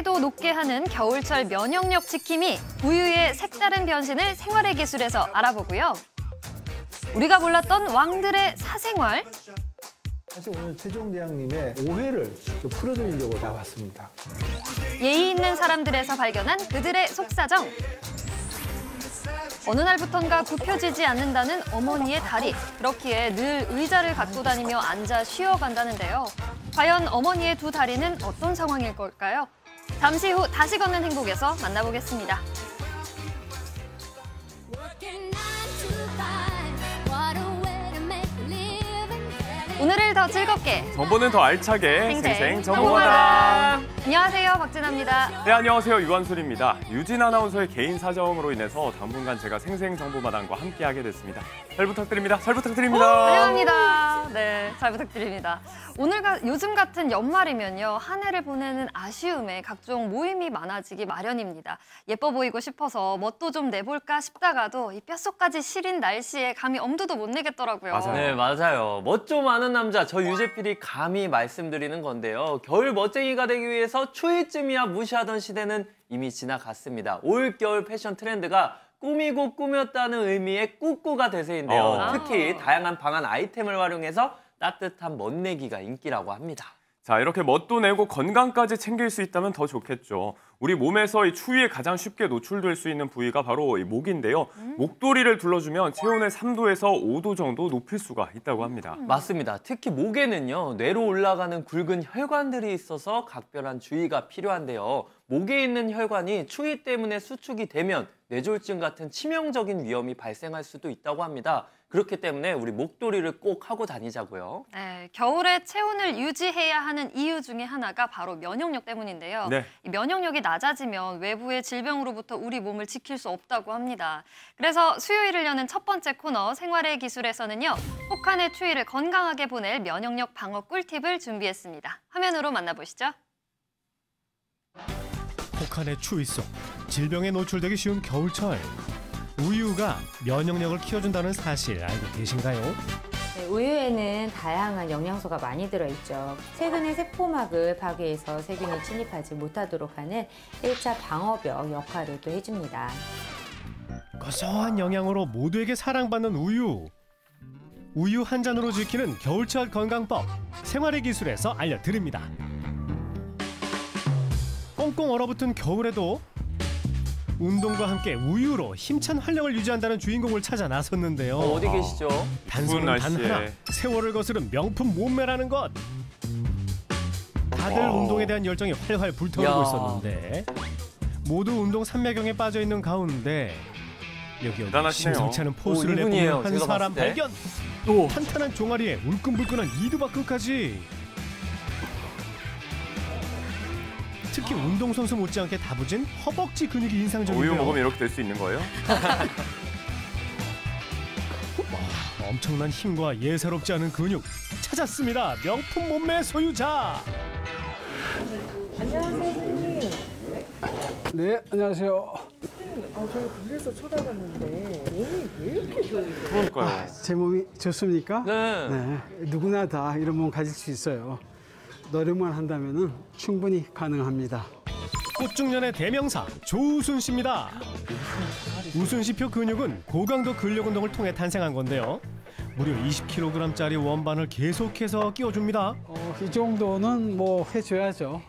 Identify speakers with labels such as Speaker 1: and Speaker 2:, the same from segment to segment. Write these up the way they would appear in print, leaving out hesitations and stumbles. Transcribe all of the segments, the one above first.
Speaker 1: 수위도 높게 하는 겨울철 면역력 지킴이 우유의 색다른 변신을 생활의 기술에서 알아보고요. 우리가 몰랐던 왕들의 사생활.
Speaker 2: 사실 오늘 최종대왕님의 오해를 좀 풀어드리려고 나왔습니다.
Speaker 1: 예의 있는 사람들에서 발견한 그들의 속사정. 어느 날부턴가 굽혀지지 않는다는 어머니의 다리. 그렇기에 늘 의자를 갖고 다니며 앉아 쉬어간다는데요. 과연 어머니의 두 다리는 어떤 상황일 걸까요? 잠시 후 다시 걷는 행복에서 만나보겠습니다. 오늘을 더 즐겁게,
Speaker 3: 정보는 더 알차게,
Speaker 1: 생생
Speaker 3: 정보마당.
Speaker 1: 안녕하세요, 박진아입니다.
Speaker 3: 네, 안녕하세요, 유한솔입니다. 유진 아나운서의 개인 사정으로 인해서 당분간 제가 생생정보마당과 함께하게 됐습니다. 잘 부탁드립니다. 잘 부탁드립니다.
Speaker 1: 환영합니다. 네, 잘 부탁드립니다. 요즘 같은 연말이면요, 한 해를 보내는 아쉬움에 각종 모임이 많아지기 마련입니다. 예뻐 보이고 싶어서 멋도 좀 내볼까 싶다가도 이 뼛속까지 시린 날씨에 감히 엄두도 못 내겠더라고요.
Speaker 3: 맞아요.
Speaker 4: 네, 맞아요. 멋 좀 아는 남자, 저 유재필이 감히 말씀드리는 건데요. 겨울 멋쟁이가 되기 위해서 추위쯤이야 무시하던 시대는 이미 지나갔습니다. 올겨울 패션 트렌드가 꾸미고 꾸몄다는 의미의 꾸꾸가 대세인데요. 특히 다양한 방한 아이템을 활용해서 따뜻한 멋내기가 인기라고 합니다.
Speaker 3: 자, 이렇게 멋도 내고 건강까지 챙길 수 있다면 더 좋겠죠. 우리 몸에서 이 추위에 가장 쉽게 노출될 수 있는 부위가 바로 이 목인데요. 목도리를 둘러주면 체온을 3도에서 5도 정도 높일 수가 있다고 합니다.
Speaker 4: 맞습니다. 특히 목에는요, 뇌로 올라가는 굵은 혈관들이 있어서 각별한 주의가 필요한데요. 목에 있는 혈관이 추위 때문에 수축이 되면 뇌졸중 같은 치명적인 위험이 발생할 수도 있다고 합니다. 그렇기 때문에 우리 목도리를 꼭 하고 다니자고요.
Speaker 1: 네, 겨울에 체온을 유지해야 하는 이유 중에 하나가 바로 면역력 때문인데요.
Speaker 3: 네.
Speaker 1: 이 면역력이 낮아지면 외부의 질병으로부터 우리 몸을 지킬 수 없다고 합니다. 그래서 수요일을 여는 첫 번째 코너 생활의 기술에서는요, 혹한의 추위를 건강하게 보낼 면역력 방어 꿀팁을 준비했습니다. 화면으로 만나보시죠.
Speaker 5: 혹한의 추위 속 질병에 노출되기 쉬운 겨울철. 우유가 면역력을 키워준다는 사실 알고 계신가요?
Speaker 6: 네, 우유에는 다양한 영양소가 많이 들어있죠. 세균의 세포막을 파괴해서 세균이 침입하지 못하도록 하는 1차 방어벽 역할을 또 해줍니다.
Speaker 5: 고소한 영양으로 모두에게 사랑받는 우유. 우유 한 잔으로 지키는 겨울철 건강법. 생활의 기술에서 알려드립니다. 꽁꽁 얼어붙은 겨울에도 운동과 함께 우유로 힘찬 활력을 유지한다는 주인공을 찾아 나섰는데요.
Speaker 4: 어디 계시죠?
Speaker 5: 단서는 단 하나, 세월을 거스른 명품 몸매라는 것. 다들 운동에 대한 열정이 활활 불타오르고 있었는데 모두 운동 삼매경에 빠져있는 가운데 여기 심상치 않은 포스를 내보는 한 사람 발견. 탄탄한 종아리에 울끈불끈한 이두박근까지. 특히 운동선수 못지않게 다부진 허벅지 근육이 인상적인데요.
Speaker 3: 우유 먹으면 이렇게 될 수 있는 거예요?
Speaker 5: 와, 엄청난 힘과 예사롭지 않은 근육 찾았습니다. 명품 몸매 소유자.
Speaker 7: 안녕하세요, 선생님.
Speaker 2: 네, 안녕하세요.
Speaker 7: 저희 그래서 쳐다봤는데 몸이 왜 이렇게 좋으세요?
Speaker 3: 그러니까요.
Speaker 2: 제 몸이 좋습니까?
Speaker 4: 네.
Speaker 2: 네, 누구나 다 이런 몸 가질 수 있어요. 노력만 한다면 충분히 가능합니다.
Speaker 5: 꽃중년의 대명사 조우순 씨입니다. 우순 씨표 근육은 고강도 근력 운동을 통해 탄생한 건데요. 무려 20kg짜리 원반을 계속해서 끼워줍니다.
Speaker 2: 이 정도는 뭐 해줘야죠.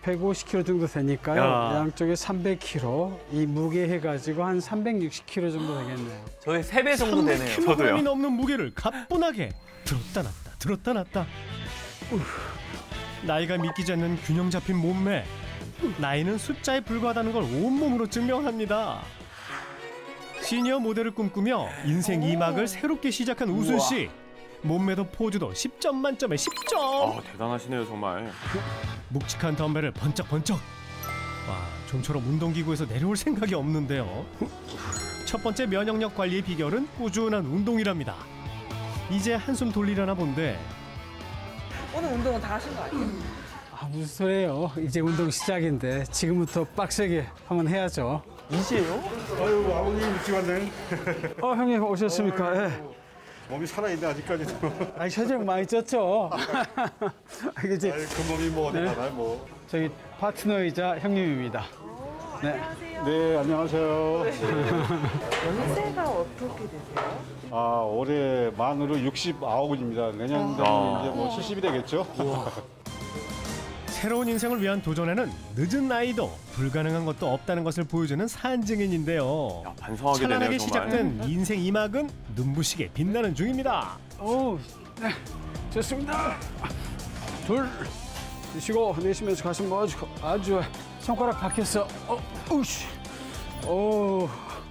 Speaker 2: 150kg 정도 되니까요. 양쪽에 300kg, 이 무게 해가지고 한 360kg 정도 되겠네요.
Speaker 4: 저희 3배 정도 되네요.
Speaker 5: 300kg이 넘는 무게를 가뿐하게 들었다 놨다 들었다 놨다. 나이가 믿기지 않는 균형 잡힌 몸매. 나이는 숫자에 불과하다는 걸 온몸으로 증명합니다. 시니어 모델을 꿈꾸며 인생 2막을 새롭게 시작한 우순 씨. 몸매도 포즈도 10점 만점에 10점.
Speaker 3: 대단하시네요, 정말.
Speaker 5: 묵직한 덤벨을 번쩍번쩍. 와, 좀처럼 운동기구에서 내려올 생각이 없는데요. 첫 번째 면역력 관리의 비결은 꾸준한 운동이랍니다. 이제 한숨 돌리려나 본데.
Speaker 7: 오늘 운동은 다 하신 거 아니에요?
Speaker 2: 무슨 소리예요. 이제 운동 시작인데 지금부터 빡세게 한번 해야죠.
Speaker 4: 이제요?
Speaker 8: 아유, 아버님 일찍 왔네.
Speaker 2: 형님 오셨습니까? 예.
Speaker 8: 몸이 살아있네, 아직까지도.
Speaker 2: 혈중 많이 쪘죠? 이제
Speaker 8: 그 몸이 뭐 어디 가나, 뭐.
Speaker 2: 저희 파트너이자 형님입니다. 네.
Speaker 8: 네, 안녕하세요.
Speaker 7: 연세가 어떻게 되세요?
Speaker 8: 아, 올해 만으로 69입니다. 내년 되면 이제 뭐 70이 되겠죠?
Speaker 5: 새로운 인생을 위한 도전에는 늦은 나이도 불가능한 것도 없다는 것을 보여주는 산증인인데요.
Speaker 3: 야, 반성하게 되네요,
Speaker 5: 찬란하게
Speaker 3: 정말.
Speaker 5: 시작된 인생 2막은 눈부시게 빛나는 중입니다.
Speaker 2: 오, 네, 좋습니다. 둘, 드시고 내쉬면서 가슴 모아주고 아주 손가락 박혔어. 우씨. 오.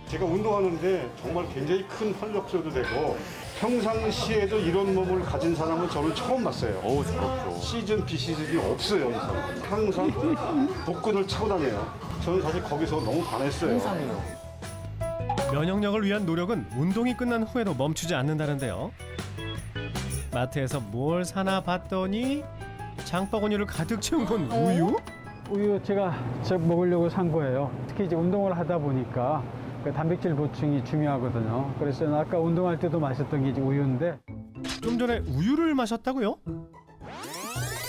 Speaker 8: 제가 운동하는데 정말 굉장히 큰 활력소도 되고 평상시에도 이런 몸을 가진 사람은 저는 처음 봤어요.
Speaker 3: 어우, 저렇죠.
Speaker 8: 시즌, 비시즌이 없어요, 이 사람. 항상 복근을 차고 다녀요. 저는 사실 거기서 너무 반했어요.
Speaker 5: 면역력을 위한 노력은 운동이 끝난 후에도 멈추지 않는다는데요. 마트에서 뭘 사나 봤더니 장바구니를 가득 채운 건 우유?
Speaker 2: 우유 제가 먹으려고 산 거예요. 특히 이제 운동을 하다 보니까 그 단백질 보충이 중요하거든요. 그래서 저는 아까 운동할 때도 마셨던 게 이제 우유인데
Speaker 5: 좀 전에 우유를 마셨다고요?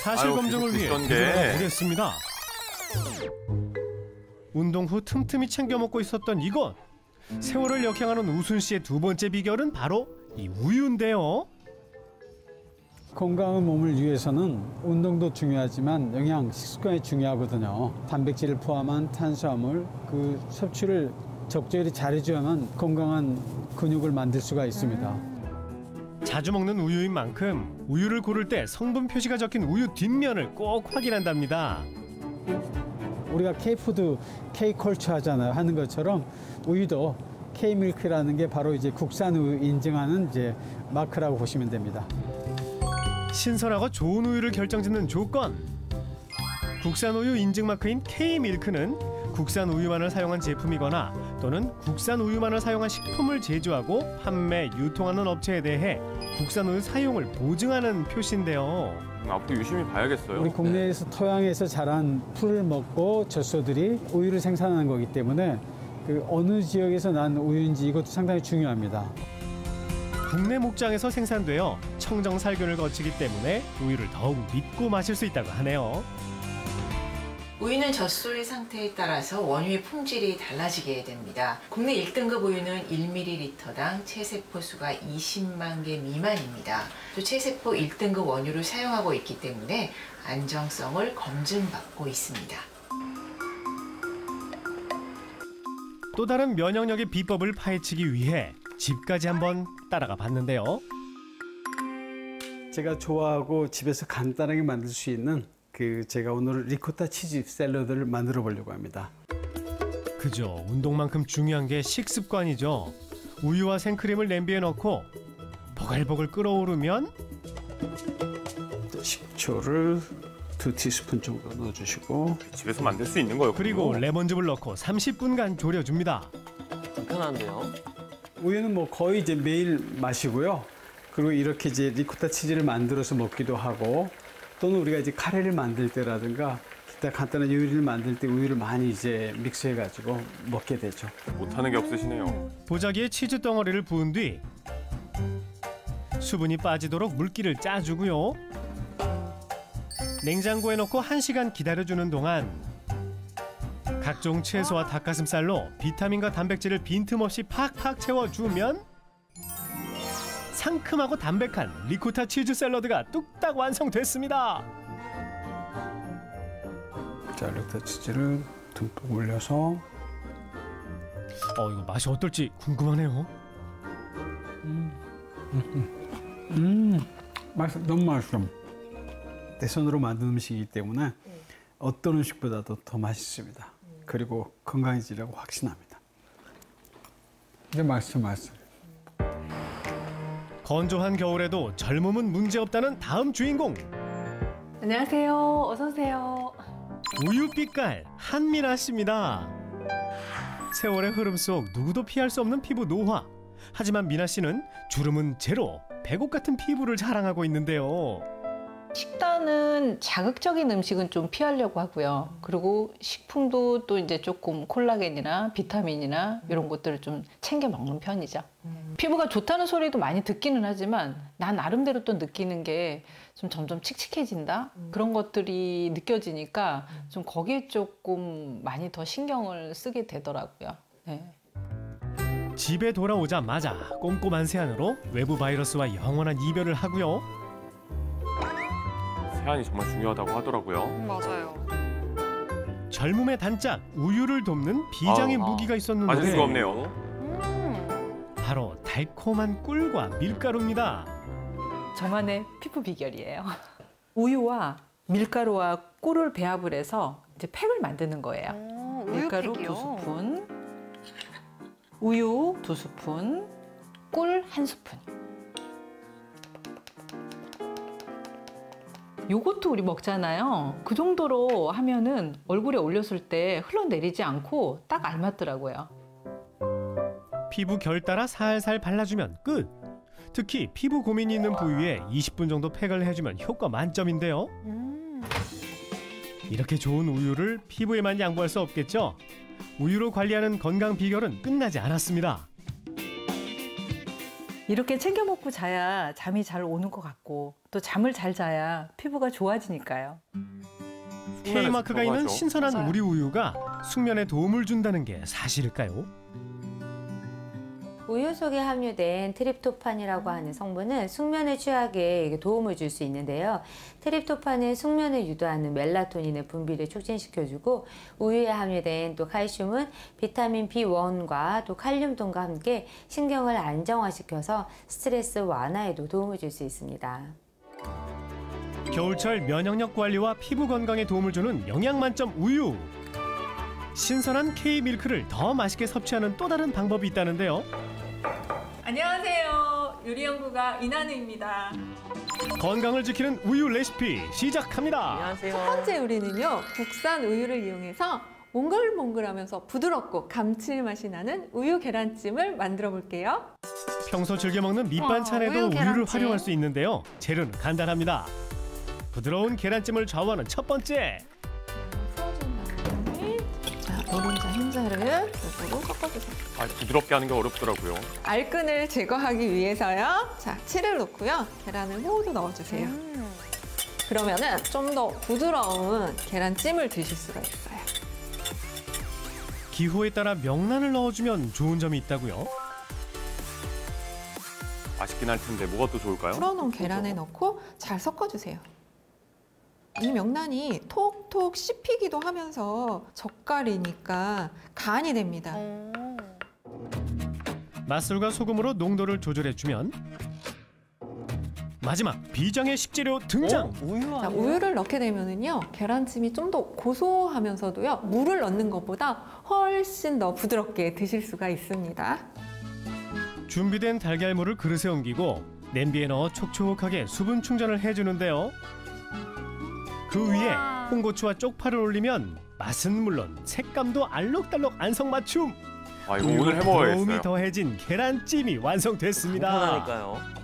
Speaker 5: 사실
Speaker 3: 아유,
Speaker 5: 검증을
Speaker 3: 계속
Speaker 5: 위해
Speaker 3: 드시던 게.
Speaker 5: 보겠습니다. 운동 후 틈틈이 챙겨 먹고 있었던 이것. 세월을 역행하는 우순 씨의 두 번째 비결은 바로 이 우유인데요.
Speaker 2: 건강한 몸을 위해서는 운동도 중요하지만 영양, 식습관이 중요하거든요. 단백질을 포함한 탄수화물, 그 섭취를 적절히 잘해줘야만 건강한 근육을 만들 수가 있습니다.
Speaker 5: 자주 먹는 우유인 만큼 우유를 고를 때 성분 표시가 적힌 우유 뒷면을 꼭 확인한답니다.
Speaker 2: 우리가 K푸드, K컬처 하는 것처럼 우유도 K밀크라는 게 바로 이제 국산 우유 인증하는 이제 마크라고 보시면 됩니다.
Speaker 5: 신선하고 좋은 우유를 결정짓는 조건. 국산 우유 인증 마크인 K밀크는 국산 우유만을 사용한 제품이거나 또는 국산 우유만을 사용한 식품을 제조하고 판매, 유통하는 업체에 대해 국산 우유 사용을 보증하는 표시인데요.
Speaker 3: 앞으로 유심히 봐야겠어요.
Speaker 2: 우리 국내에서 토양에서 자란 풀을 먹고 젖소들이 우유를 생산하는 거기 때문에 그 어느 지역에서 난 우유인지 이것도 상당히 중요합니다.
Speaker 5: 국내 목장에서 생산되어 청정 살균을 거치기 때문에 우유를 더욱 믿고 마실 수 있다고 하네요.
Speaker 9: 우유는 젖소의 상태에 따라서 원유의 품질이 달라지게 됩니다. 국내 1등급 우유는 1ml당 체세포 수가 20만 개 미만입니다. 또 체세포 1등급 원유를 사용하고 있기 때문에 안정성을 검증받고 있습니다.
Speaker 5: 또 다른 면역력의 비법을 파헤치기 위해 집까지 한번 따라가 봤는데요.
Speaker 2: 제가 좋아하고 집에서 간단하게 만들 수 있는 제가 오늘 리코타 치즈 샐러드를 만들어 보려고 합니다.
Speaker 5: 그죠. 운동만큼 중요한 게 식습관이죠. 우유와 생크림을 냄비에 넣고 보글보글 끓어오르면
Speaker 2: 식초를 2티스푼 정도 넣어주시고
Speaker 3: 집에서 만들 수 있는 거예요.
Speaker 5: 그리고 레몬즙을 넣고 30분간 졸여줍니다.
Speaker 4: 불편한데요.
Speaker 2: 우유는 뭐 거의 이제 매일 마시고요. 그리고 이렇게 이제 리코타 치즈를 만들어서 먹기도 하고 또는 우리가 이제 카레를 만들 때라든가 기타 간단한 요리를 만들 때 우유를 많이 이제 믹스해가지고 먹게 되죠.
Speaker 3: 못하는 게 없으시네요.
Speaker 5: 보자기에 치즈 덩어리를 부은 뒤 수분이 빠지도록 물기를 짜주고요. 냉장고에 넣고 1시간 기다려주는 동안 각종 채소와 닭가슴살로 비타민과 단백질을 빈틈없이 팍팍 채워주면 상큼하고 담백한 리코타 치즈 샐러드가 뚝딱 완성됐습니다.
Speaker 2: 자, 리코타 치즈를 듬뿍 올려서
Speaker 5: 이거 맛이 어떨지 궁금하네요.
Speaker 2: 맛있어, 너무 맛있어. 내 손으로 만든 음식이기 때문에 어떤 음식보다도 더 맛있습니다. 그리고 건강해지려고 확신합니다. 근데 맛있어.
Speaker 5: 건조한 겨울에도 젊음은 문제없다는 다음 주인공.
Speaker 10: 안녕하세요. 어서 오세요.
Speaker 5: 우유빛깔 한미나 씨입니다. 세월의 흐름 속 누구도 피할 수 없는 피부 노화. 하지만 미나 씨는 주름은 제로, 백옥 같은 피부를 자랑하고 있는데요.
Speaker 11: 식단은 자극적인 음식은 좀 피하려고 하고요. 그리고 식품도 또 이제 조금 콜라겐이나 비타민이나 이런 것들을 좀 챙겨 먹는 편이죠. 피부가 좋다는 소리도 많이 듣기는 하지만 난 나름대로 또 느끼는 게 좀 점점 칙칙해진다? 그런 것들이 느껴지니까 좀 거기에 조금 많이 더 신경을 쓰게 되더라고요. 네.
Speaker 5: 집에 돌아오자마자 꼼꼼한 세안으로 외부 바이러스와 영원한 이별을 하고요.
Speaker 3: 세안이 정말 중요하다고 하더라고요.
Speaker 1: 맞아요.
Speaker 5: 젊음의 단짝 우유를 돕는 비장의 무기가 있었는데
Speaker 3: 맞을 수가 없네요.
Speaker 5: 바로 달콤한 꿀과 밀가루입니다.
Speaker 11: 저만의 피부 비결이에요. 우유와 밀가루와 꿀을 배합을 해서 이제 팩을 만드는 거예요. 밀가루
Speaker 1: 우유팩이요?
Speaker 11: 2스푼, 우유 2스푼, 꿀 1스푼. 요것도 우리 먹잖아요. 그 정도로 하면은 얼굴에 올렸을 때 흘러내리지 않고 딱 알맞더라고요.
Speaker 5: 피부 결 따라 살살 발라주면 끝! 특히 피부 고민이 있는 부위에 20분 정도 팩을 해주면 효과 만점인데요. 이렇게 좋은 우유를 피부에만 양보할 수 없겠죠? 우유로 관리하는 건강 비결은 끝나지 않았습니다.
Speaker 11: 이렇게 챙겨 먹고 자야 잠이 잘 오는 것 같고 또 잠을 잘 자야 피부가 좋아지니까요.
Speaker 5: K마크가 있는
Speaker 3: 들어가죠.
Speaker 5: 신선한
Speaker 1: 맞아요.
Speaker 5: 우리 우유가 숙면에 도움을 준다는 게 사실일까요?
Speaker 6: 우유 속에 함유된 트립토판이라고 하는 성분은 숙면에 취하게 도움을 줄 수 있는데요. 트립토판은 숙면을 유도하는 멜라토닌의 분비를 촉진시켜주고 우유에 함유된 또 칼슘은 비타민 B1과 또 칼륨등과 함께 신경을 안정화시켜서 스트레스 완화에도 도움을 줄 수 있습니다.
Speaker 5: 겨울철 면역력 관리와 피부 건강에 도움을 주는 영양 만점 우유. 신선한 K밀크를 더 맛있게 섭취하는 또 다른 방법이 있다는데요.
Speaker 10: 안녕하세요. 요리연구가 이나누입니다.
Speaker 5: 건강을 지키는 우유 레시피 시작합니다.
Speaker 4: 안녕하세요.
Speaker 10: 첫 번째 요리는요. 국산 우유를 이용해서 몽글몽글하면서 부드럽고 감칠맛이 나는 우유 계란찜을 만들어 볼게요.
Speaker 5: 평소 즐겨 먹는 밑반찬에도
Speaker 1: 우유
Speaker 5: 우유를
Speaker 1: 계란찜.
Speaker 5: 활용할 수 있는데요. 재료는 간단합니다. 부드러운 계란찜을 좌우하는 첫 번째.
Speaker 10: 풀어준 다음에 자, 노른자 흰자를 골고루 섞어주세요.
Speaker 3: 부드럽게 하는 게 어렵더라고요.
Speaker 10: 알끈을 제거하기 위해서요. 자, 치를 넣고요. 계란을 모두 넣어주세요. 그러면은 좀 더 부드러운 계란찜을 드실 수가 있어요.
Speaker 5: 기호에 따라 명란을 넣어주면 좋은 점이 있다고요.
Speaker 3: 맛있긴 할 텐데 뭐가 또 좋을까요?
Speaker 10: 풀어놓은 계란에 넣고 잘 섞어주세요. 이 명란이 톡톡 씹히기도 하면서 젓갈이니까 간이 됩니다.
Speaker 5: 맛술과 소금으로 농도를 조절해주면 마지막 비장의 식재료 등장.
Speaker 4: 우유
Speaker 10: 자,
Speaker 4: 아니에요?
Speaker 10: 우유를 넣게 되면은요 계란찜이 좀 더 고소하면서도요 물을 넣는 것보다 훨씬 더 부드럽게 드실 수가 있습니다.
Speaker 5: 준비된 달걀물을 그릇에 옮기고 냄비에 넣어 촉촉하게 수분 충전을 해주는데요. 그 위에 홍고추와 쪽파를 올리면 맛은 물론 색감도 알록달록 안성맞춤.
Speaker 3: 이거 오늘 해먹어야겠어요.
Speaker 5: 도움이 더해진 계란찜이 완성됐습니다.
Speaker 4: 간단하니까요.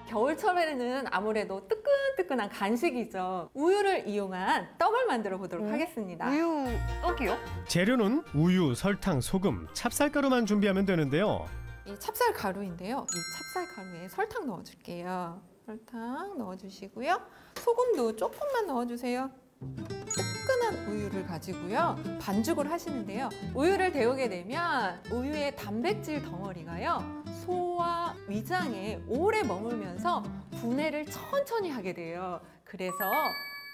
Speaker 10: 겨울철에는 아무래도 뜨끈뜨끈한 간식이죠. 우유를 이용한 떡을 만들어 보도록 하겠습니다.
Speaker 1: 우유 떡이요?
Speaker 5: 재료는 우유, 설탕, 소금, 찹쌀가루만 준비하면 되는데요.
Speaker 10: 이 찹쌀 가루인데요. 이 찹쌀 가루에 설탕 넣어줄게요. 설탕 넣어주시고요. 소금도 조금만 넣어주세요. 뜨끈한 우유를 가지고요. 반죽을 하시는데요. 우유를 데우게 되면 우유의 단백질 덩어리가요. 소와 위장에 오래 머물면서 분해를 천천히 하게 돼요. 그래서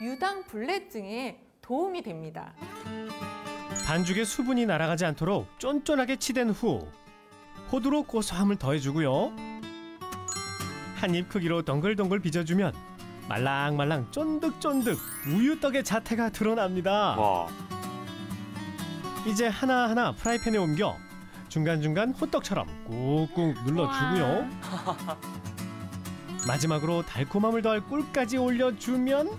Speaker 10: 유당불내증에 도움이 됩니다.
Speaker 5: 반죽에 수분이 날아가지 않도록 쫀쫀하게 치댄 후 호두로 고소함을 더해주고요. 한 입 크기로 덩글덩글 빚어주면 말랑말랑 쫀득쫀득 우유떡의 자태가 드러납니다.
Speaker 3: 와,
Speaker 5: 이제 하나하나 프라이팬에 옮겨 중간중간 호떡처럼 꾹꾹 눌러주고요. 마지막으로 달콤함을 더할 꿀까지 올려주면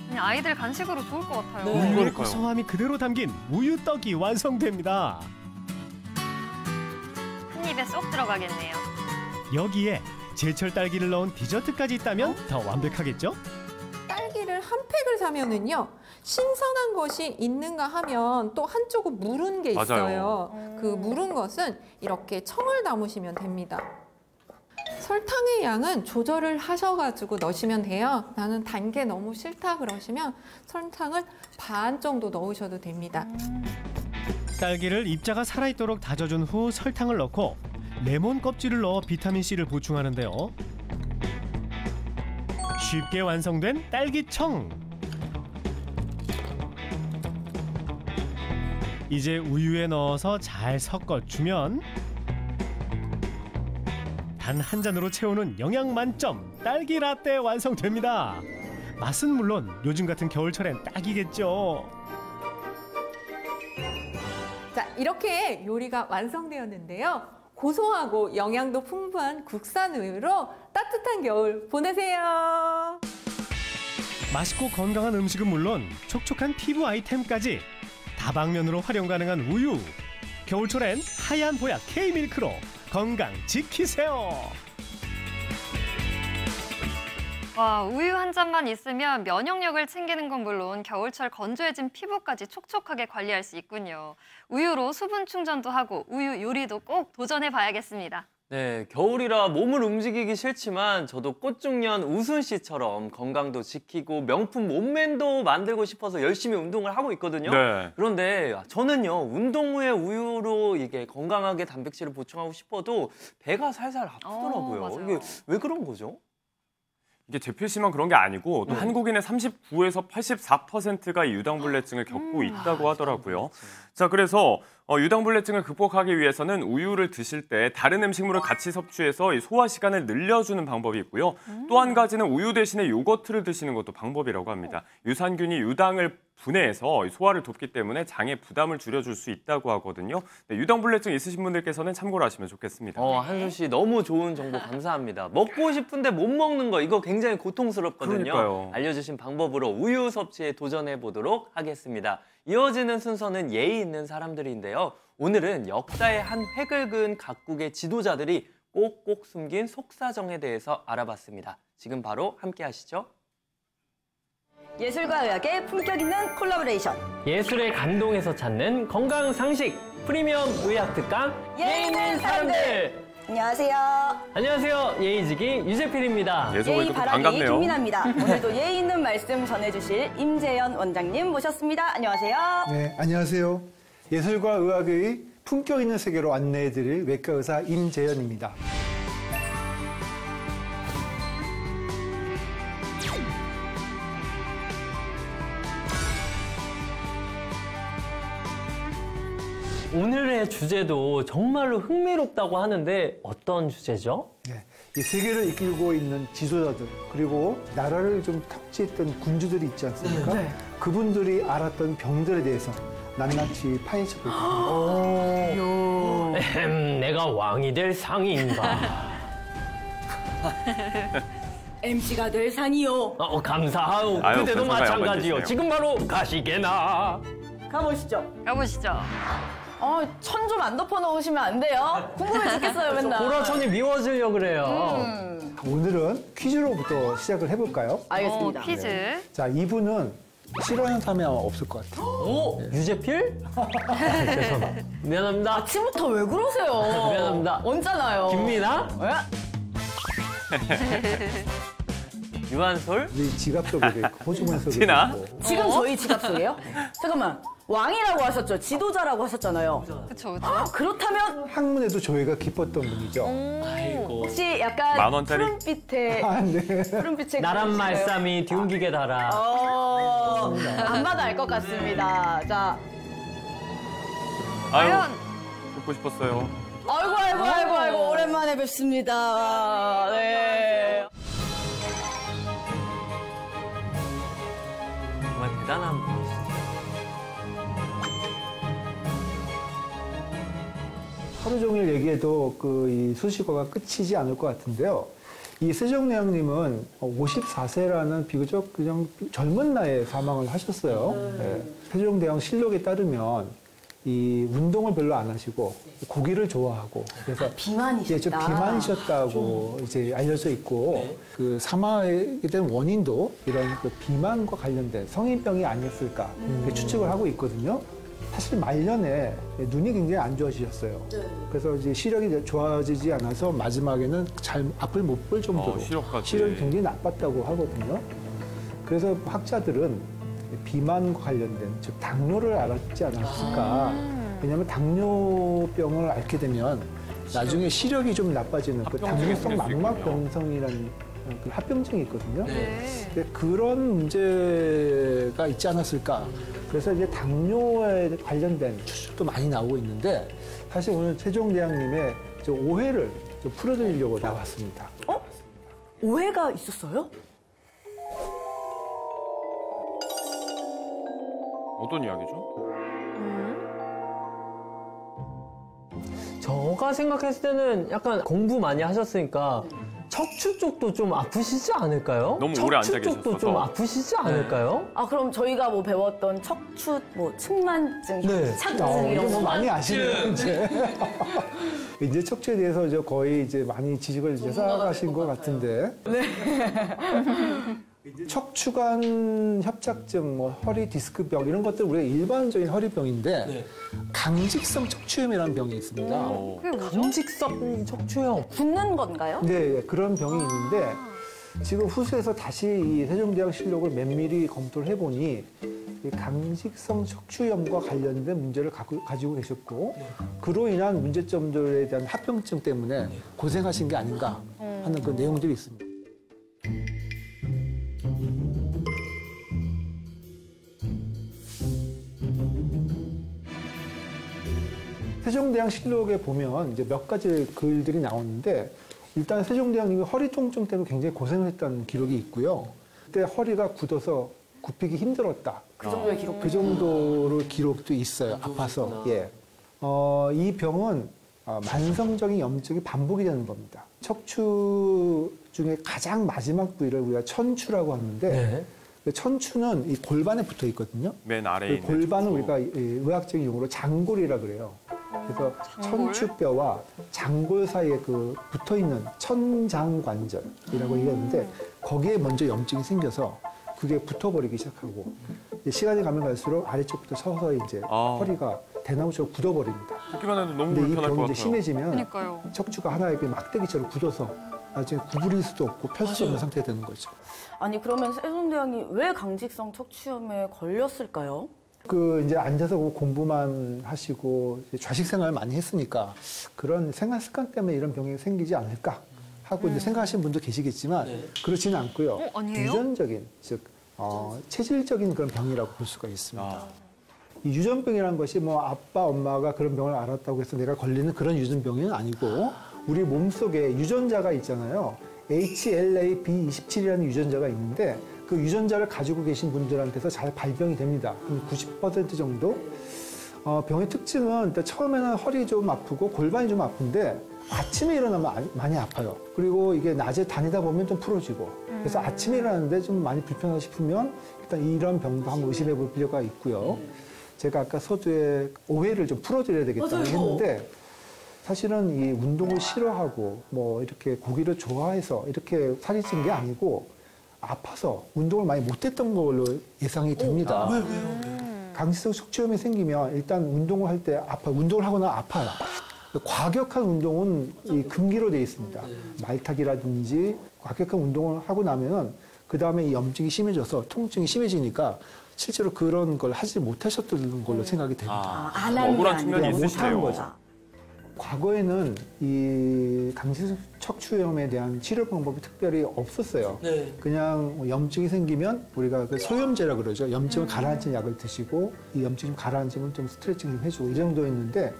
Speaker 1: 그냥 아이들 간식으로 좋을 것 같아요.
Speaker 5: 우유의
Speaker 3: 그러니까요.
Speaker 5: 고소함이 그대로 담긴 우유떡이 완성됩니다.
Speaker 1: 한 입에 쏙 들어가겠네요.
Speaker 5: 여기에 제철 딸기를 넣은 디저트까지 있다면 더 완벽하겠죠?
Speaker 10: 딸기를 한 팩을 사면은요, 신선한 것이 있는가 하면 또 한쪽은 무른 게 있어요. 그 무른 것은 이렇게 청을 담으시면 됩니다. 설탕의 양은 조절을 하셔가지고 넣으시면 돼요. 나는 단 게 너무 싫다 그러시면 설탕을 반 정도 넣으셔도 됩니다.
Speaker 5: 딸기를 입자가 살아있도록 다져준 후 설탕을 넣고 레몬 껍질을 넣어 비타민C를 보충하는데요. 쉽게 완성된 딸기청. 이제 우유에 넣어서 잘 섞어주면 단 한 잔으로 채우는 영양 만점 딸기 라떼 완성됩니다. 맛은 물론 요즘 같은 겨울철엔 딱이겠죠.
Speaker 10: 자, 이렇게 요리가 완성되었는데요. 고소하고 영양도 풍부한 국산 우유로 따뜻한 겨울 보내세요.
Speaker 5: 맛있고 건강한 음식은 물론 촉촉한 피부 아이템까지 다방면으로 활용 가능한 우유. 겨울철엔 하얀 보약 K밀크로 건강 지키세요.
Speaker 1: 와, 우유 한 잔만 있으면 면역력을 챙기는 건 물론 겨울철 건조해진 피부까지 촉촉하게 관리할 수 있군요. 우유로 수분 충전도 하고 우유 요리도 꼭 도전해 봐야겠습니다.
Speaker 4: 네, 겨울이라 몸을 움직이기 싫지만 저도 꽃중년 우순 씨처럼 건강도 지키고 명품 몸맨도 만들고 싶어서 열심히 운동을 하고 있거든요.
Speaker 3: 네.
Speaker 4: 그런데 저는요, 운동 후에 우유로 이게 건강하게 단백질을 보충하고 싶어도 배가 살살 아프더라고요.
Speaker 1: 맞아요.
Speaker 4: 이게 왜 그런 거죠?
Speaker 3: 이게 제필씨만 그런 게 아니고 또 한국인의 39에서 84%가 이 유당불내증을 겪고 있다고 하더라고요. 자, 그래서 유당불내증을 극복하기 위해서는 우유를 드실 때 다른 음식물을 같이 섭취해서 이 소화 시간을 늘려주는 방법이 있고요. 또 한 가지는 우유 대신에 요거트를 드시는 것도 방법이라고 합니다. 유산균이 유당을 분해해서 소화를 돕기 때문에 장에 부담을 줄여줄 수 있다고 하거든요. 네, 유당불내증 있으신 분들께서는 참고를 하시면 좋겠습니다.
Speaker 4: 한솔 씨 너무 좋은 정보 감사합니다. 먹고 싶은데 못 먹는 거 이거 굉장히 고통스럽거든요.
Speaker 3: 그러니까요.
Speaker 4: 알려주신 방법으로 우유 섭취에 도전해 보도록 하겠습니다. 이어지는 순서는 예의 있는 사람들인데요. 오늘은 역사의 한 획을 그은 각국의 지도자들이 꼭꼭 숨긴 속사정에 대해서 알아봤습니다. 지금 바로 함께 하시죠.
Speaker 12: 예술과 의학의 품격 있는 콜라보레이션.
Speaker 4: 예술의 감동에서 찾는 건강 상식 프리미엄 의학 특강 예의 있는 사람들.
Speaker 12: 안녕하세요.
Speaker 4: 안녕하세요. 예의지기 유재필입니다.
Speaker 12: 예의 바라기
Speaker 3: 반갑네요.
Speaker 12: 김민아입니다. 오늘도 예의 있는 말씀 전해주실 임재현 원장님 모셨습니다. 안녕하세요.
Speaker 13: 네, 안녕하세요. 예술과 의학의 품격 있는 세계로 안내해드릴 외과 의사 임재현입니다.
Speaker 4: 오늘의 주제도 정말로 흥미롭다고 하는데 어떤 주제죠?
Speaker 13: 네, 이 세계를 이끌고 있는 지도자들 그리고 나라를 좀 통치했던 군주들이 있지 않습니까? 그분들이 알았던 병들에 대해서 낱낱이 파헤쳐 볼 겁니다.
Speaker 4: 내가 왕이 될 상인가?
Speaker 12: MC가 될 상이요.
Speaker 4: 감사하오.
Speaker 3: 아유,
Speaker 4: 그때도
Speaker 3: 감사가
Speaker 4: 마찬가지요.
Speaker 3: 영광이시네요.
Speaker 4: 지금 바로 가시게나.
Speaker 12: 가보시죠.
Speaker 1: 가보시죠.
Speaker 12: 천 좀 안 덮어 놓으시면 안 돼요? 궁금해 죽겠어요, 맨날.
Speaker 4: 보라천이 미워지려고 그래요.
Speaker 13: 오늘은 퀴즈로부터 시작을 해볼까요?
Speaker 12: 알겠습니다.
Speaker 1: 퀴즈.
Speaker 13: 자, 이분은 싫어하는 사람이 아마 없을 것 같아요.
Speaker 4: 오? 유재필? 죄송합니다. 미안합니다.
Speaker 12: 아침부터 왜 그러세요?
Speaker 4: 미안합니다.
Speaker 12: 얹잖아요.
Speaker 4: 김미나? 유한솔?
Speaker 13: 우리 지갑도 보게 호주머니
Speaker 3: 티나?
Speaker 13: 속에
Speaker 12: 지금 저희 지갑 속에요? 잠깐만. 왕이라고 하셨죠? 지도자라고 하셨잖아요.
Speaker 1: 그쵸, 그쵸.
Speaker 12: 그렇다면
Speaker 13: 학문에도 조예가 깊었던 분이죠.
Speaker 4: 아이고.
Speaker 12: 혹시 약간
Speaker 3: 10,000원짜리?
Speaker 12: 푸른빛의
Speaker 13: 아, 네.
Speaker 12: 푸른빛의
Speaker 4: 나란 말씀이 뒤움기게 달아.
Speaker 12: 안 봐도 알 것 같습니다. 자,
Speaker 3: 아유,
Speaker 1: 과연
Speaker 3: 듣고 싶었어요.
Speaker 12: 아이고 오랜만에 뵙습니다. 네.
Speaker 4: 정말 대단한 분이시죠.
Speaker 13: 하루 종일 얘기해도 이 수식어가 끝이지 않을 것 같은데요. 이 세종대왕님은 54세라는 비교적 그냥 젊은 나이에 사망을 하셨어요. 네. 세종대왕 실록에 따르면 이 운동을 별로 안 하시고 고기를 좋아하고 그래서
Speaker 12: 비만이셨다.
Speaker 13: 예, 좀 비만이셨다고 이제 알려져 있고 그 사망하게 된 원인도 이런 그 비만과 관련된 성인병이 아니었을까 이렇게 추측을 하고 있거든요. 사실 말년에 눈이 굉장히 안 좋아지셨어요. 그래서 이제 시력이 좋아지지 않아서 마지막에는 잘 앞을 못 볼 정도로 시력이 굉장히 나빴다고 하거든요. 그래서 학자들은 비만과 관련된 즉 당뇨를 알았지 않았을까. 왜냐하면 당뇨병을 앓게 되면 나중에 시력이 좀 나빠지는 그 당뇨성 망막병성이라는 그 합병증이 있거든요. 근데 그런 문제가 있지 않았을까. 그래서 이제 당뇨에 관련된 추측도 많이 나오고 있는데 사실 오늘 최종대왕님의 저 오해를 좀 풀어드리려고 나왔습니다.
Speaker 12: 오해가 있었어요?
Speaker 3: 어떤 이야기죠?
Speaker 4: 제가 생각했을 때는 약간 공부 많이 하셨으니까 척추 쪽도 좀 아프시지 않을까요?
Speaker 3: 너무 오래 앉아
Speaker 4: 척추 쪽도 좀
Speaker 3: 계셨어서.
Speaker 4: 아프시지 않을까요?
Speaker 12: 아, 그럼 저희가 뭐 배웠던 척추, 뭐 측만증, 협착증 이런
Speaker 13: 이거
Speaker 12: 거
Speaker 13: 뭐 많이 아시네요, 이제. 이제 척추에 대해서 이제 거의 이제 많이 지식을 이제 쌓아가신 것 같은데.
Speaker 12: 네.
Speaker 13: 척추관 협착증, 뭐 허리 디스크병 이런 것들 우리가 일반적인 허리병인데 강직성 척추염이라는 병이 있습니다.
Speaker 4: 강직성 척추염.
Speaker 12: 붓는 건가요?
Speaker 13: 네, 그런 병이 있는데 지금 후수에서 다시 이 세종대왕실록을 면밀히 검토를 해보니 이 강직성 척추염과 관련된 문제를 가지고 계셨고 그로 인한 문제점들에 대한 합병증 때문에 고생하신 게 아닌가 하는 그 내용들이 있습니다. 세종대왕실록에 보면 이제 몇 가지 글들이 나오는데 일단 세종대왕님이 허리 통증 때문에 굉장히 고생을 했다는 기록이 있고요. 그때 허리가 굳어서 굽히기 힘들었다.
Speaker 12: 그 정도의 기록.
Speaker 13: 그 정도로 기록도 있어요. 아파서. 예. 이 병은 만성적인 염증이 반복이 되는 겁니다. 척추 중에 가장 마지막 부위를 우리가 천추라고 하는데 그 천추는 이 골반에 붙어 있거든요.
Speaker 3: 맨 아래에
Speaker 13: 그 골반은 우리가 의학적인 용어로 장골이라 그래요. 그래서 천추뼈와 장골 사이에 그 붙어 있는 천장관절이라고 얘기하는데 거기에 먼저 염증이 생겨서 그게 붙어버리기 시작하고 시간이 가면 갈수록 아래쪽부터 서서히 이제 허리가 대나무처럼 굳어버립니다.
Speaker 3: 듣기만 해도 너무
Speaker 13: 근데 이
Speaker 3: 불편할 것
Speaker 13: 병이 이제
Speaker 3: 같아요.
Speaker 13: 심해지면
Speaker 1: 그러니까요.
Speaker 13: 척추가 하나의 그 막대기처럼 굳어서 나중에 구부릴 수도 없고 펼 수 없는 상태가 되는 거죠.
Speaker 12: 아니, 그러면 세종대왕이 왜 강직성 척추염에 걸렸을까요?
Speaker 13: 그 이제 앉아서 공부만 하시고 좌식 생활을 많이 했으니까 그런 생활 습관 때문에 이런 병이 생기지 않을까 하고 이제 생각하시는 분도 계시겠지만 그렇지는 않고요.
Speaker 1: 아니에요?
Speaker 13: 유전적인 즉 체질적인 그런 병이라고 볼 수가 있습니다. 이 유전병이라는 것이 뭐 아빠 엄마가 그런 병을 앓았다고 해서 내가 걸리는 그런 유전병은 아니고 우리 몸속에 유전자가 있잖아요. HLA-B27이라는 유전자가 있는데 그 유전자를 가지고 계신 분들한테서 잘 발병이 됩니다. 90% 정도. 병의 특징은 일단 처음에는 허리 좀 아프고 골반이 좀 아픈데 아침에 일어나면 많이 아파요. 그리고 이게 낮에 다니다 보면 좀 풀어지고. 그래서 아침에 일어나는데 좀 많이 불편하다 싶으면 일단 이런 병도 한번 의심해 볼 필요가 있고요. 제가 아까 서두에 오해를 좀 풀어드려야 되겠다고 했는데 사실은 이 운동을 싫어하고 뭐 이렇게 고기를 좋아해서 이렇게 살이 찐 게 아니고 아파서 운동을 많이 못했던 걸로 예상이 됩니다. 강직성 척추염이 생기면 일단 운동을 할 때 운동을 하거나 아파요. 과격한 운동은 이 금기로 되어 있습니다. 말타기라든지 과격한 운동을 하고 나면은 그 다음에 이 염증이 심해져서 통증이 심해지니까 실제로 그런 걸 하지 못하셨던 걸로 생각이 됩니다.
Speaker 12: 안 하는 게
Speaker 3: 억울한 측면이
Speaker 12: 아니고
Speaker 3: 있으시네요.
Speaker 13: 못한 거죠. 과거에는 이 강직성 척추염에 대한 치료 방법이 특별히 없었어요. 그냥 염증이 생기면 우리가 그 소염제라 그러죠. 염증을 가라앉힌 약을 드시고 이 염증 좀 가라앉으면 좀 스트레칭 좀 해주고 이 정도였는데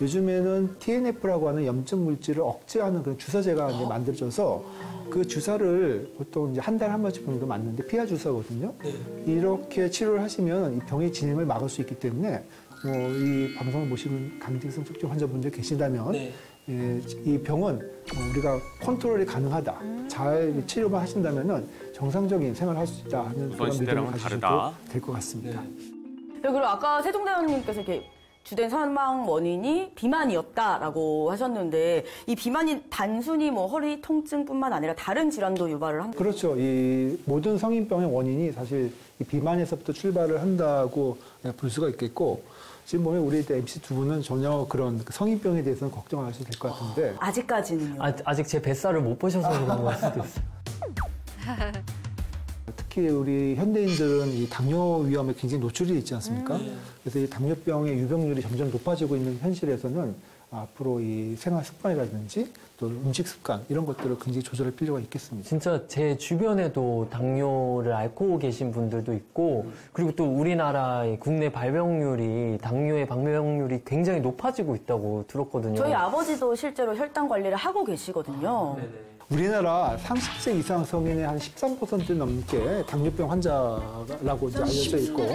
Speaker 13: 요즘에는 TNF라고 하는 염증 물질을 억제하는 그런 주사제가 이제 만들어져서 그 주사를 보통 이제 한 달에 한 번씩 정도 맞는데 피하 주사거든요. 이렇게 치료를 하시면 이 병의 진행을 막을 수 있기 때문에 이 방송을 보시는 강직성 척추 환자분들 계신다면 이 병은 우리가 컨트롤이 가능하다. 잘 치료만 하신다면은 정상적인 생활을 할 수 있다 하는 그런 믿음을 가지셔도 될 것 같습니다.
Speaker 12: 그리고 아까 세종대왕님께서 이렇게 주된 사망 원인이 비만이었다라고 하셨는데 이 비만이 단순히 뭐 허리 통증뿐만 아니라 다른 질환도 유발을 합니다.
Speaker 13: 그렇죠. 이 모든 성인병의 원인이 사실 이 비만에서부터 출발을 한다고 볼 수가 있겠고 지금 보면 우리 MC 두 분은 전혀 그런 성인병에 대해서는 걱정 안 하셔도 될 것 같은데
Speaker 12: 아직까지는요.
Speaker 4: 아직 제 뱃살을 못 보셔서 그런 걸 수도 있어요.
Speaker 13: 특히 우리 현대인들은 이 당뇨 위험에 굉장히 노출이 있지 않습니까? 그래서 이 당뇨병의 유병률이 점점 높아지고 있는 현실에서는 앞으로 이 생활 습관이라든지 또 음식 습관 이런 것들을 굉장히 조절할 필요가 있겠습니다.
Speaker 4: 진짜 제 주변에도 당뇨를 앓고 계신 분들도 있고 그리고 또 우리나라의 국내 발병률이 당뇨의 발병률이 굉장히 높아지고 있다고 들었거든요.
Speaker 12: 저희 아버지도 실제로 혈당 관리를 하고 계시거든요.
Speaker 13: 우리나라 30세 이상 성인의 한 13% 넘게 당뇨병 환자라고 이제 알려져 있고